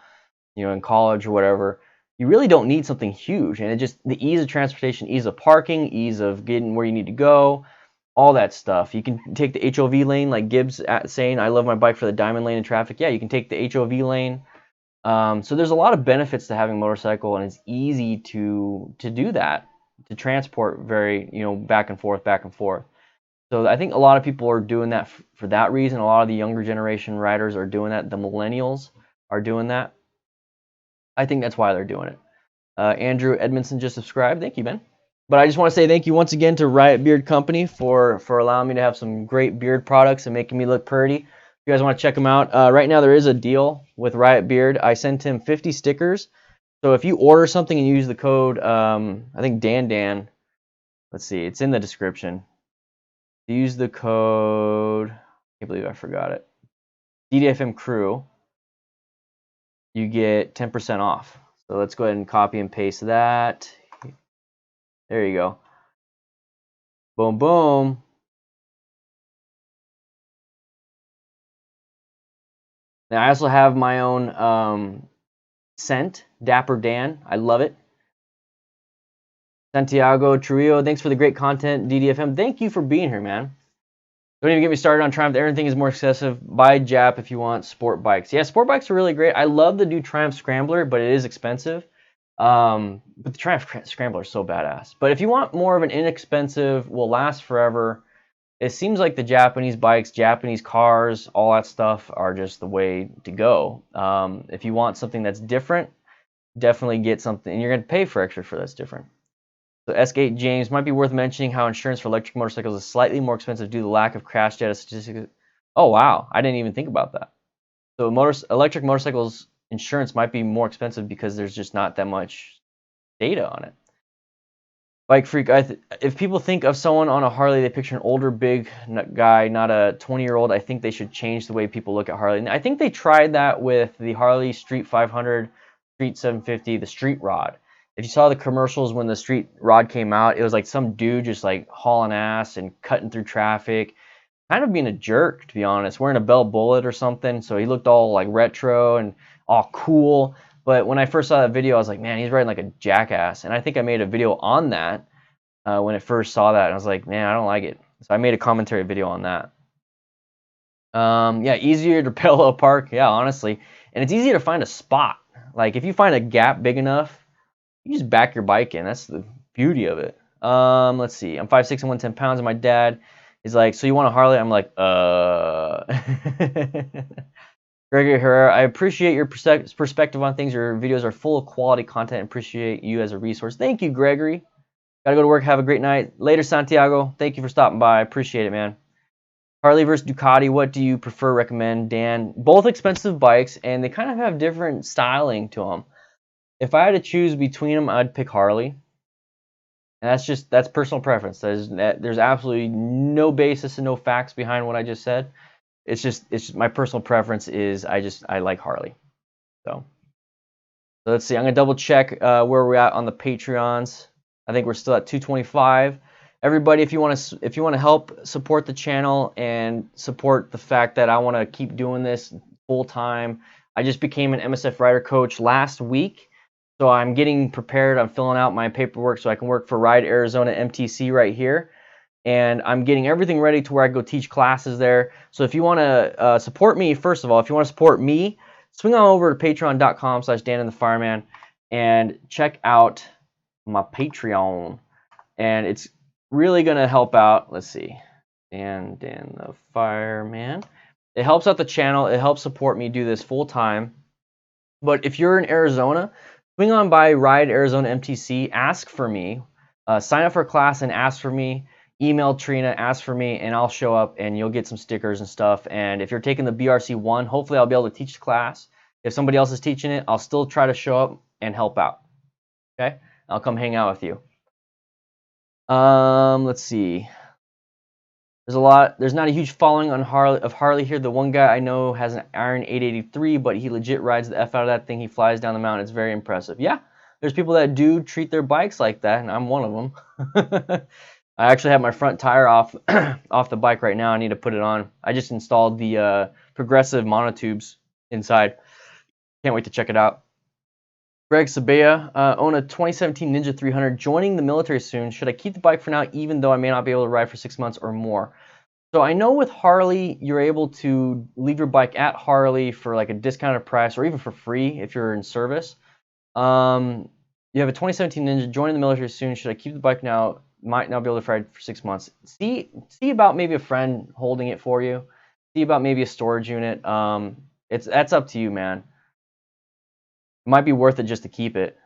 you know, in college or whatever, you really don't need something huge. And it just, the ease of transportation, ease of parking, ease of getting where you need to go, all that stuff. You can take the HOV lane, like Gibbs saying, I love my bike for the diamond lane in traffic. Yeah, you can take the HOV lane. So there's a lot of benefits to having a motorcycle, and it's easy to do that, to transport very, back and forth, back and forth. So I think a lot of people are doing that for that reason. A lot of the younger generation riders are doing that. The millennials are doing that. I think that's why they're doing it. Andrew Edmondson just subscribed. Thank you, Ben. But I just want to say thank you once again to Riot Beard Company for allowing me to have some great beard products and making me look pretty. If you guys want to check them out, right now there is a deal with Riot Beard. I sent him 50 stickers. So if you order something and use the code, I think Dan, let's see, it's in the description. Use the code, I can't believe I forgot it, DDFM Crew, you get 10% off. So let's go ahead and copy and paste that. There you go. Boom, boom. Now I also have my own scent, Dapper Dan. I love it. Santiago Trujillo, thanks for the great content. DDFM, thank you for being here, man. Don't even get me started on Triumph. Everything is more excessive. Buy Jap if you want sport bikes. Yeah, sport bikes are really great. I love the new Triumph Scrambler, but it is expensive. But the Triumph Scrambler is so badass. But if you want more of an inexpensive, will last forever, it seems like the Japanese bikes, Japanese cars, all that stuff are just the way to go. If you want something that's different, definitely get something. And you're going to pay for extra for that's different. So S8 James, might be worth mentioning how insurance for electric motorcycles is slightly more expensive due to the lack of crash data statistics. Oh, wow. I didn't even think about that. So electric motorcycles insurance might be more expensive because there's just not that much data on it. Bike Freak, if people think of someone on a Harley, they picture an older, big guy, not a 20-year-old. I think they should change the way people look at Harley. And I think they tried that with the Harley Street 500, Street 750, the Street Rod. If you saw the commercials when the Street Rod came out, it was like some dude just like hauling ass and cutting through traffic, kind of being a jerk, to be honest, wearing a Bell Bullet or something. So he looked all like retro and all cool. But when I first saw that video, I was like, man, he's riding like a jackass. And I think I made a video on that when I first saw that. And I was like, man, I don't like it. So I made a commentary video on that. Yeah, easier to parallel park. Yeah, honestly. And it's easier to find a spot. Like if you find a gap big enough, you just back your bike in. That's the beauty of it. Let's see. I'm 5'6" and 110 pounds, and my dad is like, so you want a Harley? I'm like, Gregory Herrera, I appreciate your perspective on things. Your videos are full of quality content. I appreciate you as a resource. Thank you, Gregory. Gotta go to work. Have a great night. Later, Santiago. Thank you for stopping by. I appreciate it, man. Harley versus Ducati. What do you prefer, recommend, Dan? Both expensive bikes, and they kind of have different styling to them. If I had to choose between them, I'd pick Harley. And that's personal preference. There's absolutely no basis and no facts behind what I just said. It's just my personal preference is I like Harley. So let's see. I'm gonna double check where we're at on the Patreons. I think we're still at 225. Everybody, if you want to help support the channel and support the fact that I want to keep doing this full time, I just became an MSF rider coach last week. So I'm getting prepared. I'm filling out my paperwork so I can work for Ride Arizona MTC right here. And I'm getting everything ready to where I go teach classes there. So if you want to support me, first of all, if you want to support me, swing on over to patreon.com/DanDanTheFireman and check out my Patreon. And it's really going to help out. Let's see. DanDanTheFireman. It helps out the channel. It helps support me do this full time. But if you're in Arizona, swing on by Ride Arizona MTC, ask for me, sign up for a class and ask for me, email Trina, ask for me, and I'll show up and you'll get some stickers and stuff. And if you're taking the BRC1, hopefully I'll be able to teach the class. If somebody else is teaching it, I'll still try to show up and help out. Okay? I'll come hang out with you. Let's see. There's not a huge following on Harley here. The one guy I know has an Iron 883, but he legit rides the F out of that thing. He flies down the mountain. It's very impressive. Yeah, there's people that do treat their bikes like that, and I'm one of them. I actually have my front tire off the bike right now. I need to put it on. I just installed the progressive monotubes inside. Can't wait to check it out. Greg Sabea, own a 2017 Ninja 300, joining the military soon. Should I keep the bike for now, even though I may not be able to ride for 6 months or more? So I know with Harley, you're able to leave your bike at Harley for like a discounted price or even for free if you're in service. You have a 2017 Ninja, joining the military soon. Should I keep the bike now? Might not be able to ride for 6 months. See about maybe a friend holding it for you. See about maybe a storage unit. That's up to you, man. It might be worth it just to keep it.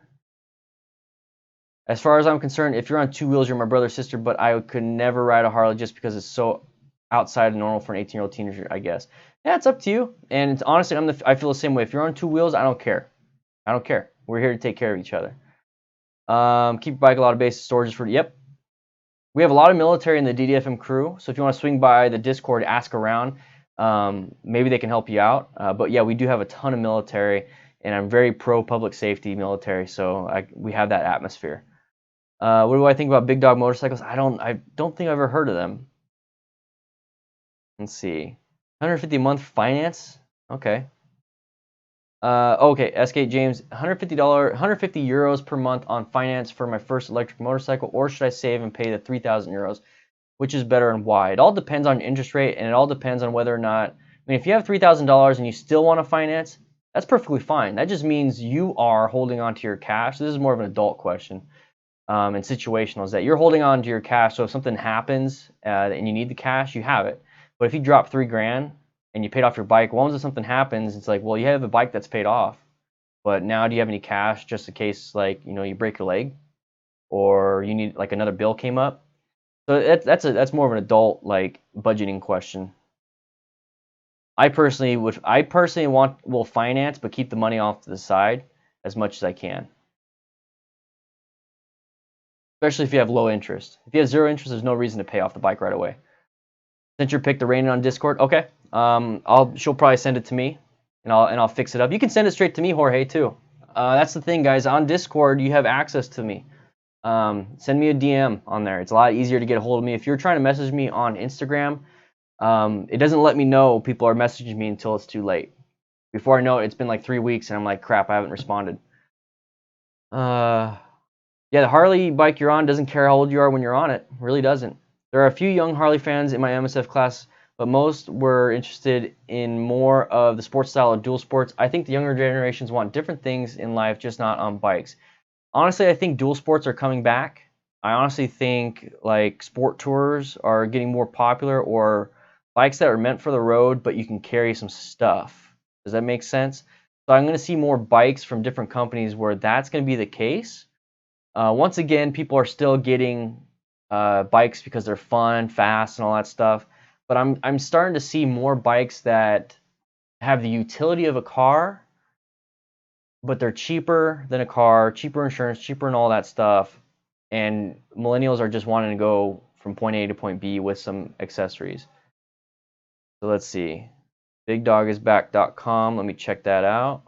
As far as I'm concerned, if you're on 2 wheels, you're my brother or sister, but I could never ride a Harley just because it's so outside of normal for an 18-year-old teenager, I guess. Yeah, it's up to you. And honestly, I feel the same way. If you're on 2 wheels, I don't care. I don't care. We're here to take care of each other. Keep your bike a lot of base storage for, yep. We have a lot of military in the DDFM crew, so if you want to swing by the Discord, ask around. Maybe they can help you out. But yeah, we do have a ton of military, and I'm very pro public safety military, so we have that atmosphere. What do I think about big dog motorcycles? I don't think I've ever heard of them. Let's see. 150 a month finance? Okay. Okay, S.K. James, $150 euros per month on finance for my first electric motorcycle, or should I save and pay the 3,000 euros? Which is better and why? It all depends on interest rate, and it all depends on whether or not, I mean, if you have $3,000 and you still want to finance, that's perfectly fine. That just means you are holding on to your cash. This is more of an adult question. And situational is that you're holding on to your cash, so if something happens and you need the cash, you have it. But if you drop $3,000 and you paid off your bike, once if something happens, it's like, well, you have a bike that's paid off, but now do you have any cash just in case, like, you know, you break your leg or you need, like, another bill came up? So that's more of an adult, like, budgeting question. I personally will finance but keep the money off to the side as much as I can. Especially if you have low interest. If you have 0 interest, there's no reason to pay off the bike right away. Sent your pick to Rainin on Discord. Okay. She'll probably send it to me, and I'll fix it up. You can send it straight to me, Jorge, too. That's the thing, guys. On Discord, you have access to me. Send me a DM on there. It's a lot easier to get a hold of me. If you're trying to message me on Instagram, it doesn't let me know people are messaging me until it's too late. Before I know it, it's been like 3 weeks, and I'm like, crap, I haven't responded. Yeah, the Harley bike you're on doesn't care how old you are when you're on it. It really doesn't. There are a few young Harley fans in my MSF class, but most were interested in more of the sports style of dual sports. I think the younger generations want different things in life, just not on bikes. Honestly, I think dual sports are coming back. I honestly think like sport tours are getting more popular, or bikes that are meant for the road, but you can carry some stuff. Does that make sense? So I'm going to see more bikes from different companies where that's going to be the case. Once again, people are still getting bikes because they're fun, fast, and all that stuff. But I'm starting to see more bikes that have the utility of a car, but they're cheaper than a car, cheaper insurance, cheaper and all that stuff. And millennials are just wanting to go from point A to point B with some accessories. So let's see. BigDogIsBack.com. Let me check that out.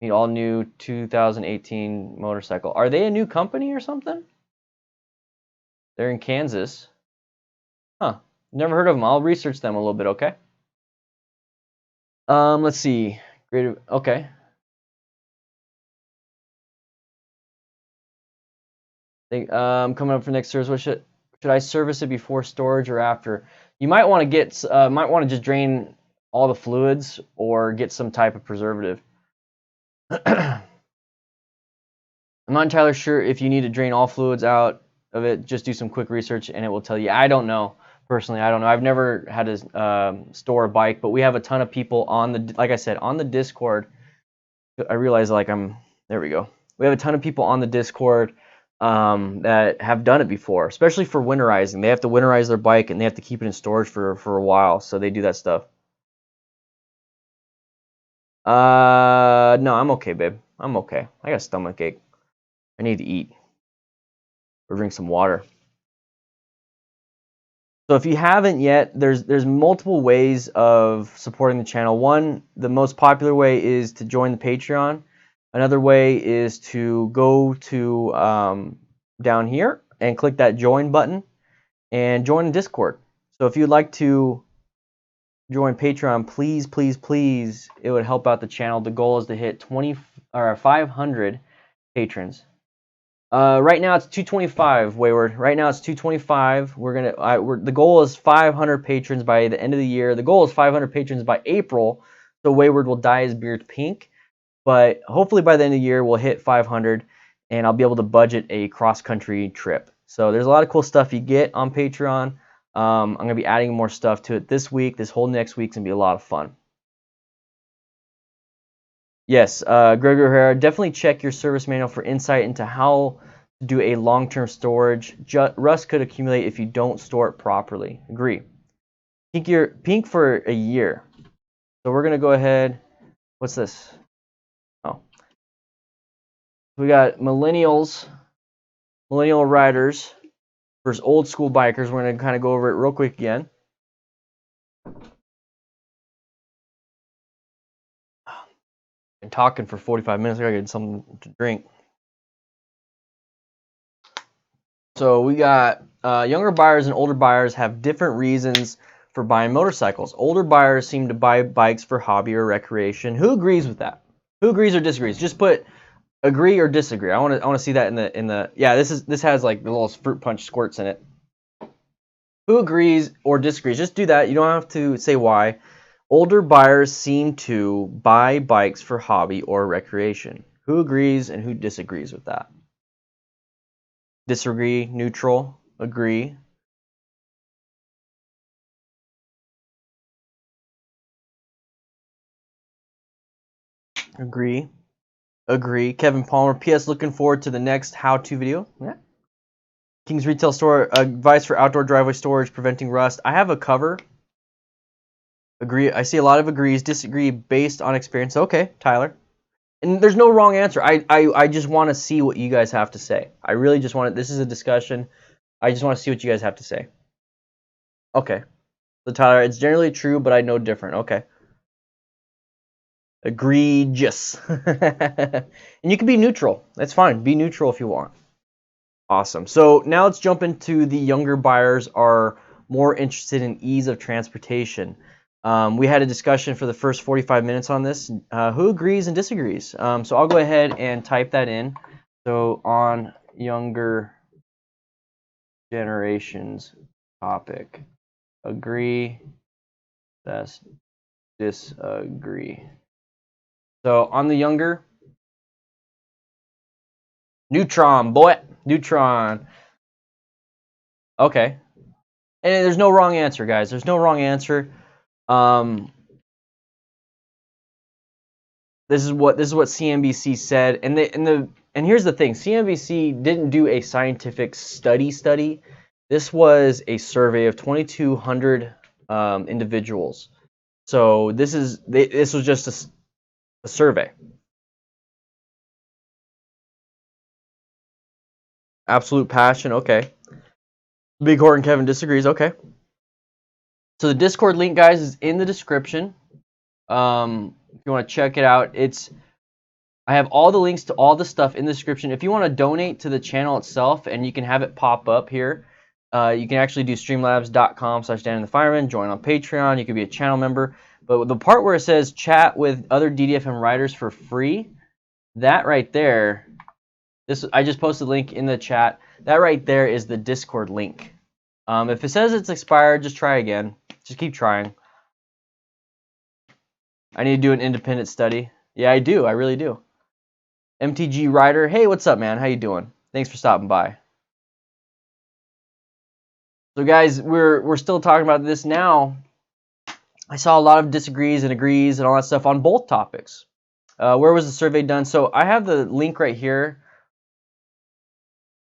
The all new 2018 motorcycle. Are they a new company or something? They're in Kansas. Huh. Never heard of them. I'll research them a little bit, okay? Let's see. Great. Okay. Coming up for next service. What should I service it before storage or after? You might want to just drain all the fluids or get some type of preservative. I'm not entirely sure if you need to drain all fluids out of it. Just do some quick research and it will tell you. I don't know. Personally, I don't know. I've never had to store a bike, but we have a ton of people on the, like I said, on the Discord. I realize like there we go. We have a ton of people on the Discord that have done it before, especially for winterizing. They have to winterize their bike and they have to keep it in storage for a while, so they do that stuff. No, I'm okay, babe. I'm okay. I got a stomach ache. I need to eat or drink some water. So if you haven't yet, there's multiple ways of supporting the channel. One, the most popular way is to join the Patreon. Another way is to go to down here and click that join button and join Discord. So if you'd like to join Patreon, please, please, please, it would help out the channel. The goal is to hit or 500 patrons. Right now it's 225, Wayward. Right now it's 225. The goal is 500 patrons by the end of the year. The goal is 500 patrons by April. So Wayward will dye his beard pink. But hopefully by the end of the year we'll hit 500, and I'll be able to budget a cross-country trip. So there's a lot of cool stuff you get on Patreon. I'm gonna be adding more stuff to it this week. This whole next week's gonna be a lot of fun. Yes, Gregory Herrera, definitely check your service manual for insight into how to do a long-term storage. Rust could accumulate if you don't store it properly. Agree. Pink for a year. So we're going to go ahead. What's this? Oh. We got millennial riders versus old school bikers. We're going to kind of go over it real quick again. Been talking for 45 minutes. I gotta get something to drink. So we got younger buyers and older buyers have different reasons for buying motorcycles. Older buyers seem to buy bikes for hobby or recreation. Who agrees with that? Who agrees or disagrees? Just put agree or disagree. I want to see that in the yeah. This has like the little fruit punch squirts in it. Who agrees or disagrees? Just do that. You don't have to say why. Older buyers seem to buy bikes for hobby or recreation. Who agrees and who disagrees with that? Disagree, neutral, agree. Agree. Agree. Kevin Palmer. P.S. Looking forward to the next how-to video. Yeah. King's Retail Store. Advice for outdoor driveway storage, preventing rust. I have a cover. Agree. I see a lot of agrees. Disagree based on experience. Okay, Tyler. And there's no wrong answer. I just want to see what you guys have to say. I really just want to. This is a discussion. I just want to see what you guys have to say. Okay. So Tyler, it's generally true, but I know different. Okay. Egregious. And you can be neutral. That's fine. Be neutral if you want. Awesome. So now let's jump into the younger buyers are more interested in ease of transportation. We had a discussion for the first 45 minutes on this. Who agrees and disagrees? So I'll go ahead and type that in. So on younger generations topic, agree, that's disagree. So on the younger, neutron, boy, neutron. Okay. And there's no wrong answer, guys. There's no wrong answer. This is what CNBC said, and here's the thing: CNBC didn't do a scientific study. This was a survey of 2,200 individuals. So this was just a survey. Absolute passion. Okay. Big Horn Kevin disagrees. Okay. So the Discord link, guys, is in the description. If you want to check it out, I have all the links to all the stuff in the description. If you want to donate to the channel itself, and you can have it pop up here, you can actually do streamlabs.com/DanDanTheFireman, join on Patreon, you can be a channel member. But the part where it says chat with other DDFM writers for free, that right there, I just posted a link in the chat. That right there is the Discord link. If it says it's expired, just try again. Just keep trying. I need to do an independent study. Yeah, I do. I really do. MTG Rider, hey, what's up, man? How you doing? Thanks for stopping by. So, guys, we're still talking about this now. I saw a lot of disagrees and agrees and all that stuff on both topics. Where was the survey done? So I have the link right here.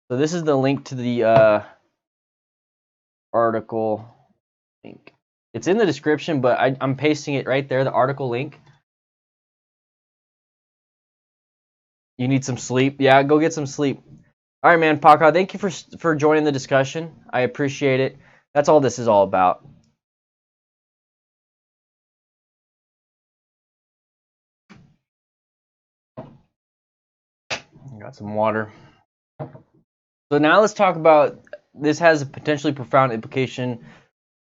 So this is the link to the article link. It's in the description, but I'm pasting it right there, the article link. You need some sleep? Yeah, go get some sleep. All right, man, Paka, thank you for joining the discussion. I appreciate it. That's all this is all about. Got some water. So now let's talk about, this has a potentially profound implication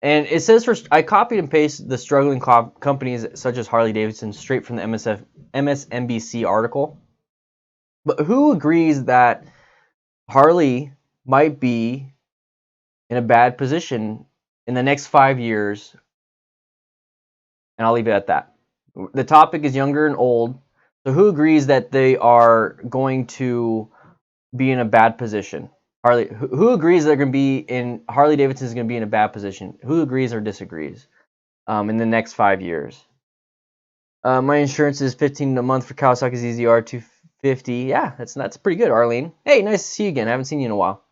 And it says I copied and pasted the struggling companies such as Harley-Davidson straight from the MSNBC article. But who agrees that Harley might be in a bad position in the next 5 years? And I'll leave it at that. The topic is younger and old. So who agrees that they are going to be in a bad position? Who agrees they're going to be in Harley-Davidson is going to be in a bad position? Who agrees or disagrees in the next 5 years? My insurance is $15 a month for Kawasaki ZZR 250. Yeah, that's pretty good, Arlene. Hey, nice to see you again. I haven't seen you in a while.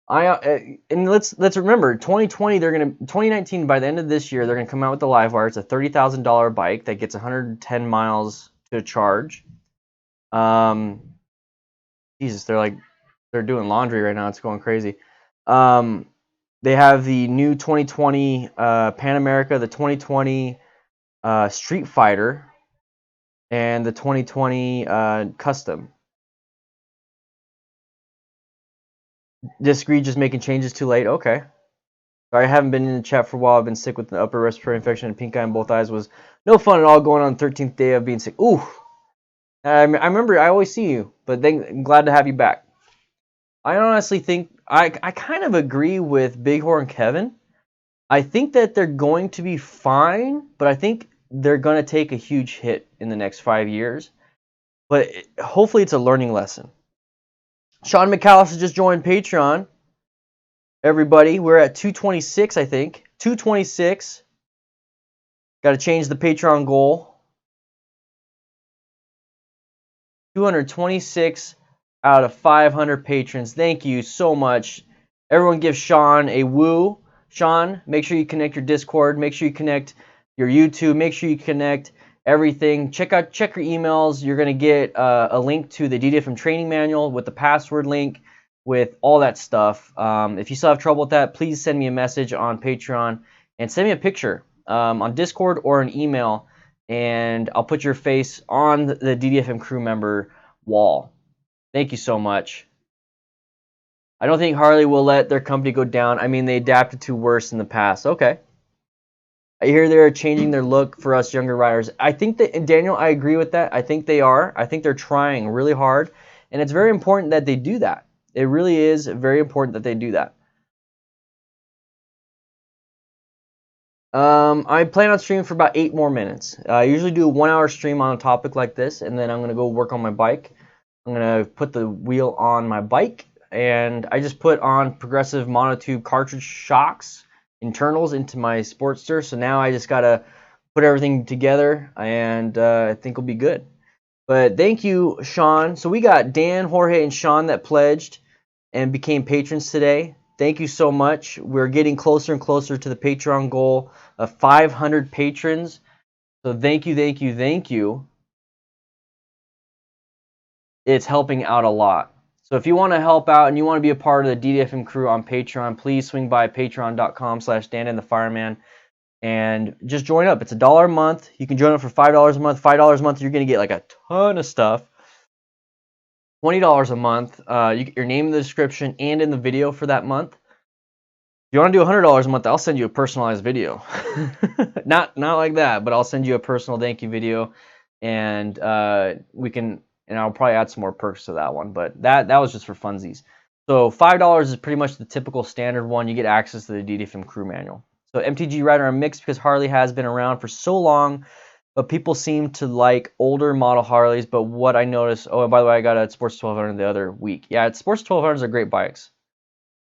And let's remember 2019 by the end of this year they're gonna come out with the Livewire. It's a $30,000 bike that gets 110 miles to charge. Jesus, they're doing laundry right now. It's going crazy. They have the new 2020 Pan America, the 2020 Street Fighter, and the 2020 Custom. Disagree, just making changes too late. Okay. Sorry, I haven't been in the chat for a while. I've been sick with an upper respiratory infection and pink eye in both eyes. Was no fun at all going on the 13th day of being sick. Ooh. I remember, I always see you, but I'm glad to have you back. I honestly think, I kind of agree with Bighorn Kevin. I think that they're going to be fine, but I think they're going to take a huge hit in the next 5 years. But hopefully it's a learning lesson. Sean McAllister just joined Patreon. Everybody, we're at 226, I think. 226. Got to change the Patreon goal. 226 out of 500 patrons. Thank you so much. Everyone give Sean a woo. Sean, make sure you connect your Discord. Make sure you connect your YouTube. Make sure you connect everything. Check your emails. You're going to get a link to the DDFM training manual with the password link, with all that stuff. If you still have trouble with that, please send me a message on Patreon and send me a picture on Discord or an email, and I'll put your face on the DDFM crew member wall. Thank you so much. I don't think Harley will let their company go down. I mean, they adapted to worse in the past. Okay. I hear they're changing their look for us younger riders. I think that, Daniel, I agree with that. I think they are. I think they're trying really hard, and it's very important that they do that. It really is very important that they do that. I plan on streaming for about 8 more minutes. I usually do a 1-hour stream on a topic like this, and then I'm going to go work on my bike. I'm going to put the wheel on my bike, and I just put on progressive monotube cartridge shocks, internals, into my Sportster. So now I just got to put everything together, and I think it'll be good. But thank you, Sean. So we got Dan, Jorge, and Sean that pledged and became patrons today. Thank you so much. We're getting closer and closer to the Patreon goal of 500 patrons. So thank you, thank you, thank you. It's helping out a lot. So if you want to help out and you want to be a part of the DDFM crew on Patreon, please swing by patreon.com/DanDanTheFireman and just join up. It's $1 a month. You can join up for $5 a month. $5 a month, you're going to get like a ton of stuff. $20 a month, your name in the description and in the video for that month. If you want to do $100 a month, I'll send you a personalized video. not like that, but I'll send you a personal thank you video, and and I'll probably add some more perks to that one. But that was just for funsies. So $5 is pretty much the typical standard one. You get access to the DDFM crew manual. So MTG Rider are mixed because Harley has been around for so long, but people seem to like older model Harleys. But what I noticed, oh, and by the way, I got a Sports 1200 the other week. Yeah, Sports 1200s are great bikes.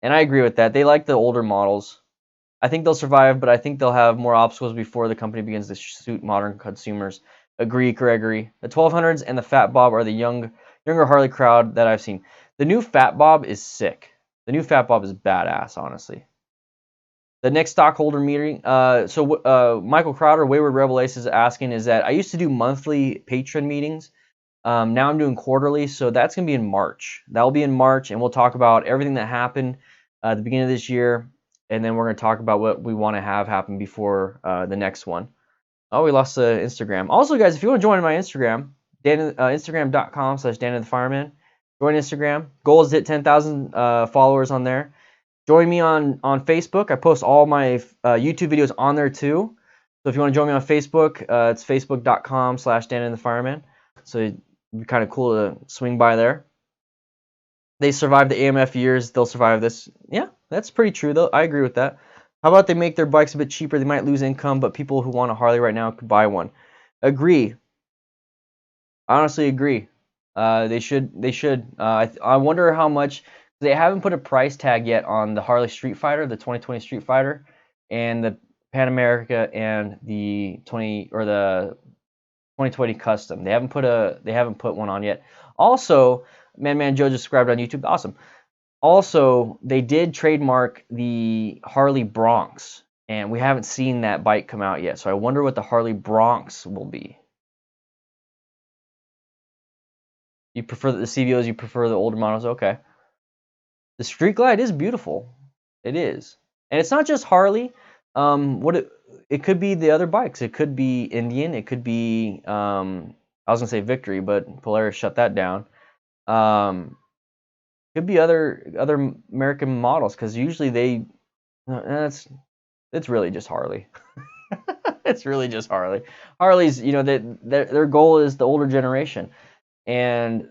And I agree with that. They like the older models. I think they'll survive, but I think they'll have more obstacles before the company begins to suit modern consumers. Agree, Gregory. The 1200s and the Fat Bob are the younger Harley crowd that I've seen. The new Fat Bob is sick. The new Fat Bob is badass, honestly. The next stockholder meeting. Michael Crowder, Wayward Rebel Ace, is asking, is that I used to do monthly patron meetings. Now I'm doing quarterly, so that's going to be in March. That will be in March, and we'll talk about everything that happened at the beginning of this year, and then we're going to talk about what we want to have happen before the next one. Oh, we lost Instagram. Also, guys, if you want to join my Instagram, Instagram.com/DanDanTheFireman. Join Instagram. Goal is to hit 10,000 followers on there. Join me on Facebook. I post all my YouTube videos on there too. So if you want to join me on Facebook, it's facebook.com/DanDanTheFireman. So it'd be kind of cool to swing by there. They survived the AMF years. They'll survive this. Yeah, that's pretty true though. I agree with that. How about they make their bikes a bit cheaper? They might lose income, but people who want a Harley right now could buy one. Agree. I honestly agree. They should. They should. I wonder how much. They haven't put a price tag yet on the Harley Street Fighter, the 2020 Street Fighter, and the Pan America and the 2020 Custom. They haven't put one on yet. Also, Man Joe just subscribed on YouTube. Awesome. Also, they did trademark the Harley Bronx, and we haven't seen that bike come out yet. So I wonder what the Harley Bronx will be. You prefer the CVOs? You prefer the older models? Okay. The Street Glide is beautiful. It is, and it's not just Harley. It could be the other bikes. It could be Indian. It could be I was gonna say Victory, but Polaris shut that down. Could be other American models because usually it's really just Harley. It's really just Harley. Harley's, their goal is the older generation, and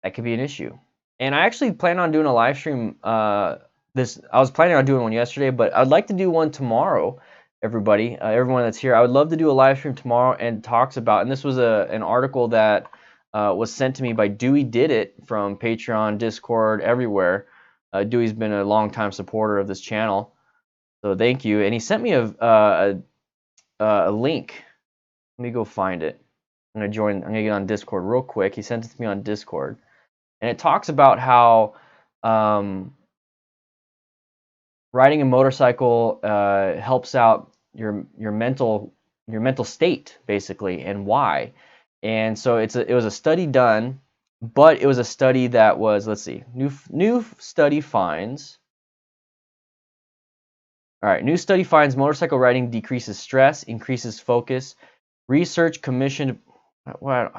that could be an issue. And I actually plan on doing a live stream. I was planning on doing one yesterday, but I'd like to do one tomorrow. Everybody, everyone that's here, I would love to do a live stream tomorrow and talks about. And this was an article that was sent to me by Dewey Did It from Patreon, Discord, everywhere. Dewey's been a long-time supporter of this channel, so thank you. And he sent me a link. Let me go find it. I'm gonna get on Discord real quick. He sent it to me on Discord. And it talks about how riding a motorcycle helps out your mental state, basically, and why. And so it was a study done, but it was a study that was, let's see, new study finds. All right, new study finds motorcycle riding decreases stress, increases focus. Research commissioned. What?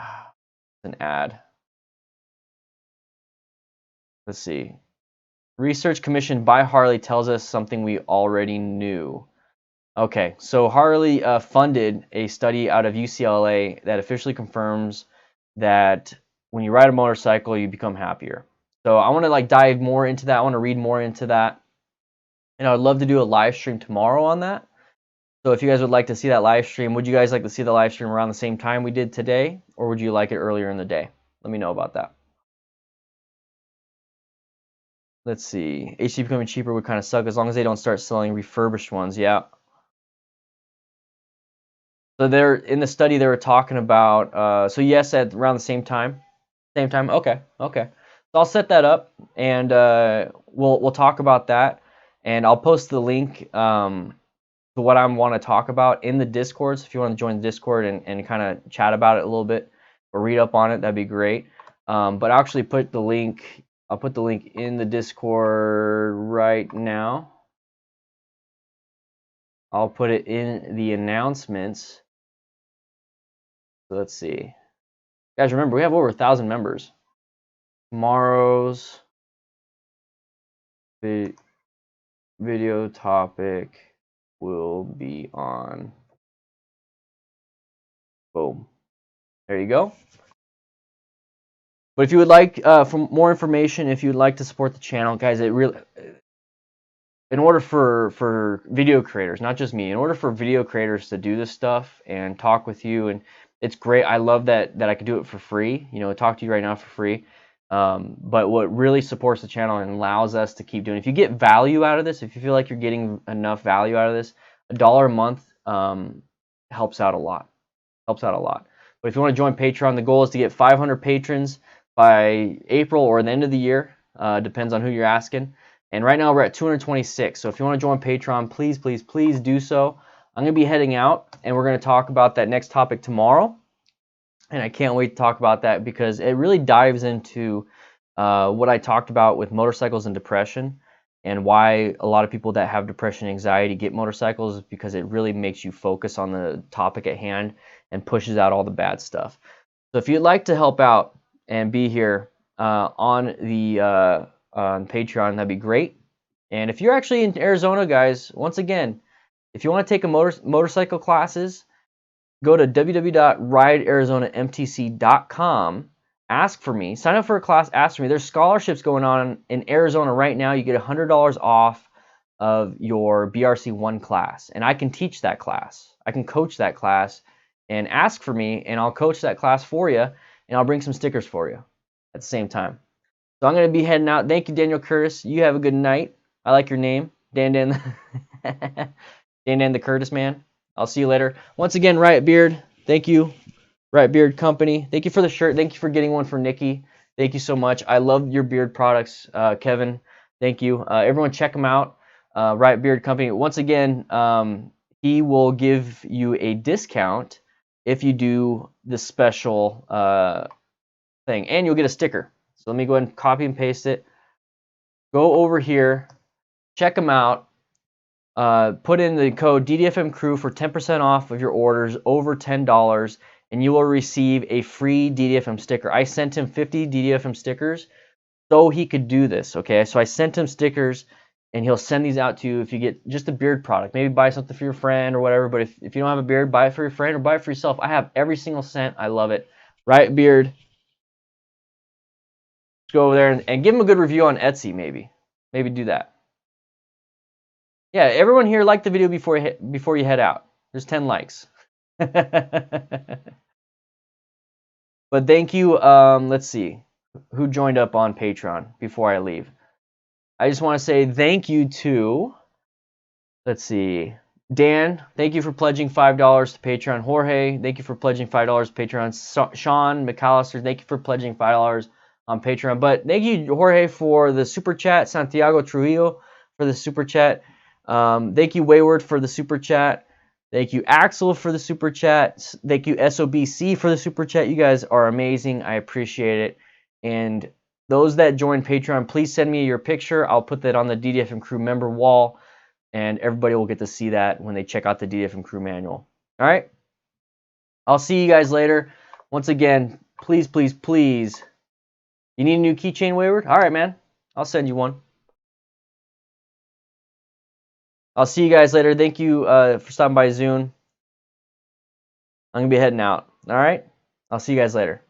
An ad. Let's see. Research commissioned by Harley tells us something we already knew. Okay, so Harley funded a study out of UCLA that officially confirms that when you ride a motorcycle, you become happier. So I want to dive more into that. I want to read more into that. And I would love to do a live stream tomorrow on that. So if you guys would like to see that live stream, would you guys like to see the live stream around the same time we did today? Or would you like it earlier in the day? Let me know about that. Let's see. HD becoming cheaper would kind of suck as long as they don't start selling refurbished ones. Yeah. So they're in the study they were talking about. So yes, at around the same time. Same time. Okay. Okay. So I'll set that up and we'll talk about that. And I'll post the link to what I want to talk about in the Discord. So if you want to join the Discord and kind of chat about it a little bit or read up on it, that'd be great. But I'll actually put the link. I'll put the link in the Discord right now. I'll put it in the announcements. So let's see. Guys, remember, we have over 1,000 members. Tomorrow's video topic will be on. Boom. There you go. But if you would like for more information, if you'd like to support the channel, guys, it really, in order for video creators, not just me, in order for video creators to do this stuff and talk with you, and it's great. I love that I could do it for free. Talk to you right now for free. But what really supports the channel and allows us to keep doing, if you get value out of this, if you feel like you're getting enough value out of this, $1 a month helps out a lot. Helps out a lot. But if you want to join Patreon, the goal is to get 500 patrons by April or the end of the year. Depends on who you're asking. And right now we're at 226. So if you want to join Patreon, please, please, please do so. I'm going to be heading out, and we're going to talk about that next topic tomorrow. And I can't wait to talk about that because it really dives into what I talked about with motorcycles and depression, and why a lot of people that have depression and anxiety get motorcycles, because it really makes you focus on the topic at hand and pushes out all the bad stuff. So if you'd like to help out and be here on Patreon, that'd be great. And if you're actually in Arizona, guys, once again, if you want to take a motorcycle classes, go to www.ridearizonamtc.com. Ask for me. Sign up for a class. Ask for me. There's scholarships going on in Arizona right now. You get $100 off of your BRC1 class, and I can teach that class. I can coach that class, and ask for me, and I'll coach that class for you, and I'll bring some stickers for you at the same time. So I'm going to be heading out. Thank you, Daniel Curtis. You have a good night. I like your name, Dan the Curtis man. I'll see you later. Once again, Riot Beard, thank you. Riot Beard Company, thank you for the shirt. Thank you for getting one for Nikki. Thank you so much. I love your beard products, Kevin. Thank you. Everyone check him out. Riot Beard Company. Once again, he will give you a discount if you do the special thing, and you'll get a sticker. So let me go ahead and copy and paste it. Go over here, check them out. Put in the code DDFM Crew for 10% off of your orders over $10, and you will receive a free DDFM sticker. I sent him 50 DDFM stickers so he could do this. Okay, so I sent him stickers, and he'll send these out to you if you get just a beard product. Maybe buy something for your friend or whatever. But if you don't have a beard, buy it for your friend or buy it for yourself. I have every single scent. I love it. Riot Beard. Go over there and give him a good review on Etsy. Maybe do that. Yeah, everyone here like the video before you head out. There's 10 likes. But thank you. Let's see who joined up on Patreon before I leave. I just want to say thank you to, let's see, Dan. Thank you for pledging $5 to Patreon. Jorge, thank you for pledging $5 to Patreon. Sean McAllister, thank you for pledging $5 on Patreon. But thank you, Jorge, for the super chat. Santiago Trujillo for the super chat. Thank you, Wayward, for the super chat. Thank you, Axel, for the super chat. Thank you, SOBC, for the super chat. You guys are amazing. I appreciate it. And those that join Patreon, please send me your picture. I'll put that on the DDFM Crew member wall, and everybody will get to see that when they check out the DDFM Crew manual. All right? I'll see you guys later. Once again, please, please, please. You need a new keychain, Wayward? All right, man. I'll send you one. I'll see you guys later. Thank you for stopping by Zune. I'm going to be heading out. All right? I'll see you guys later.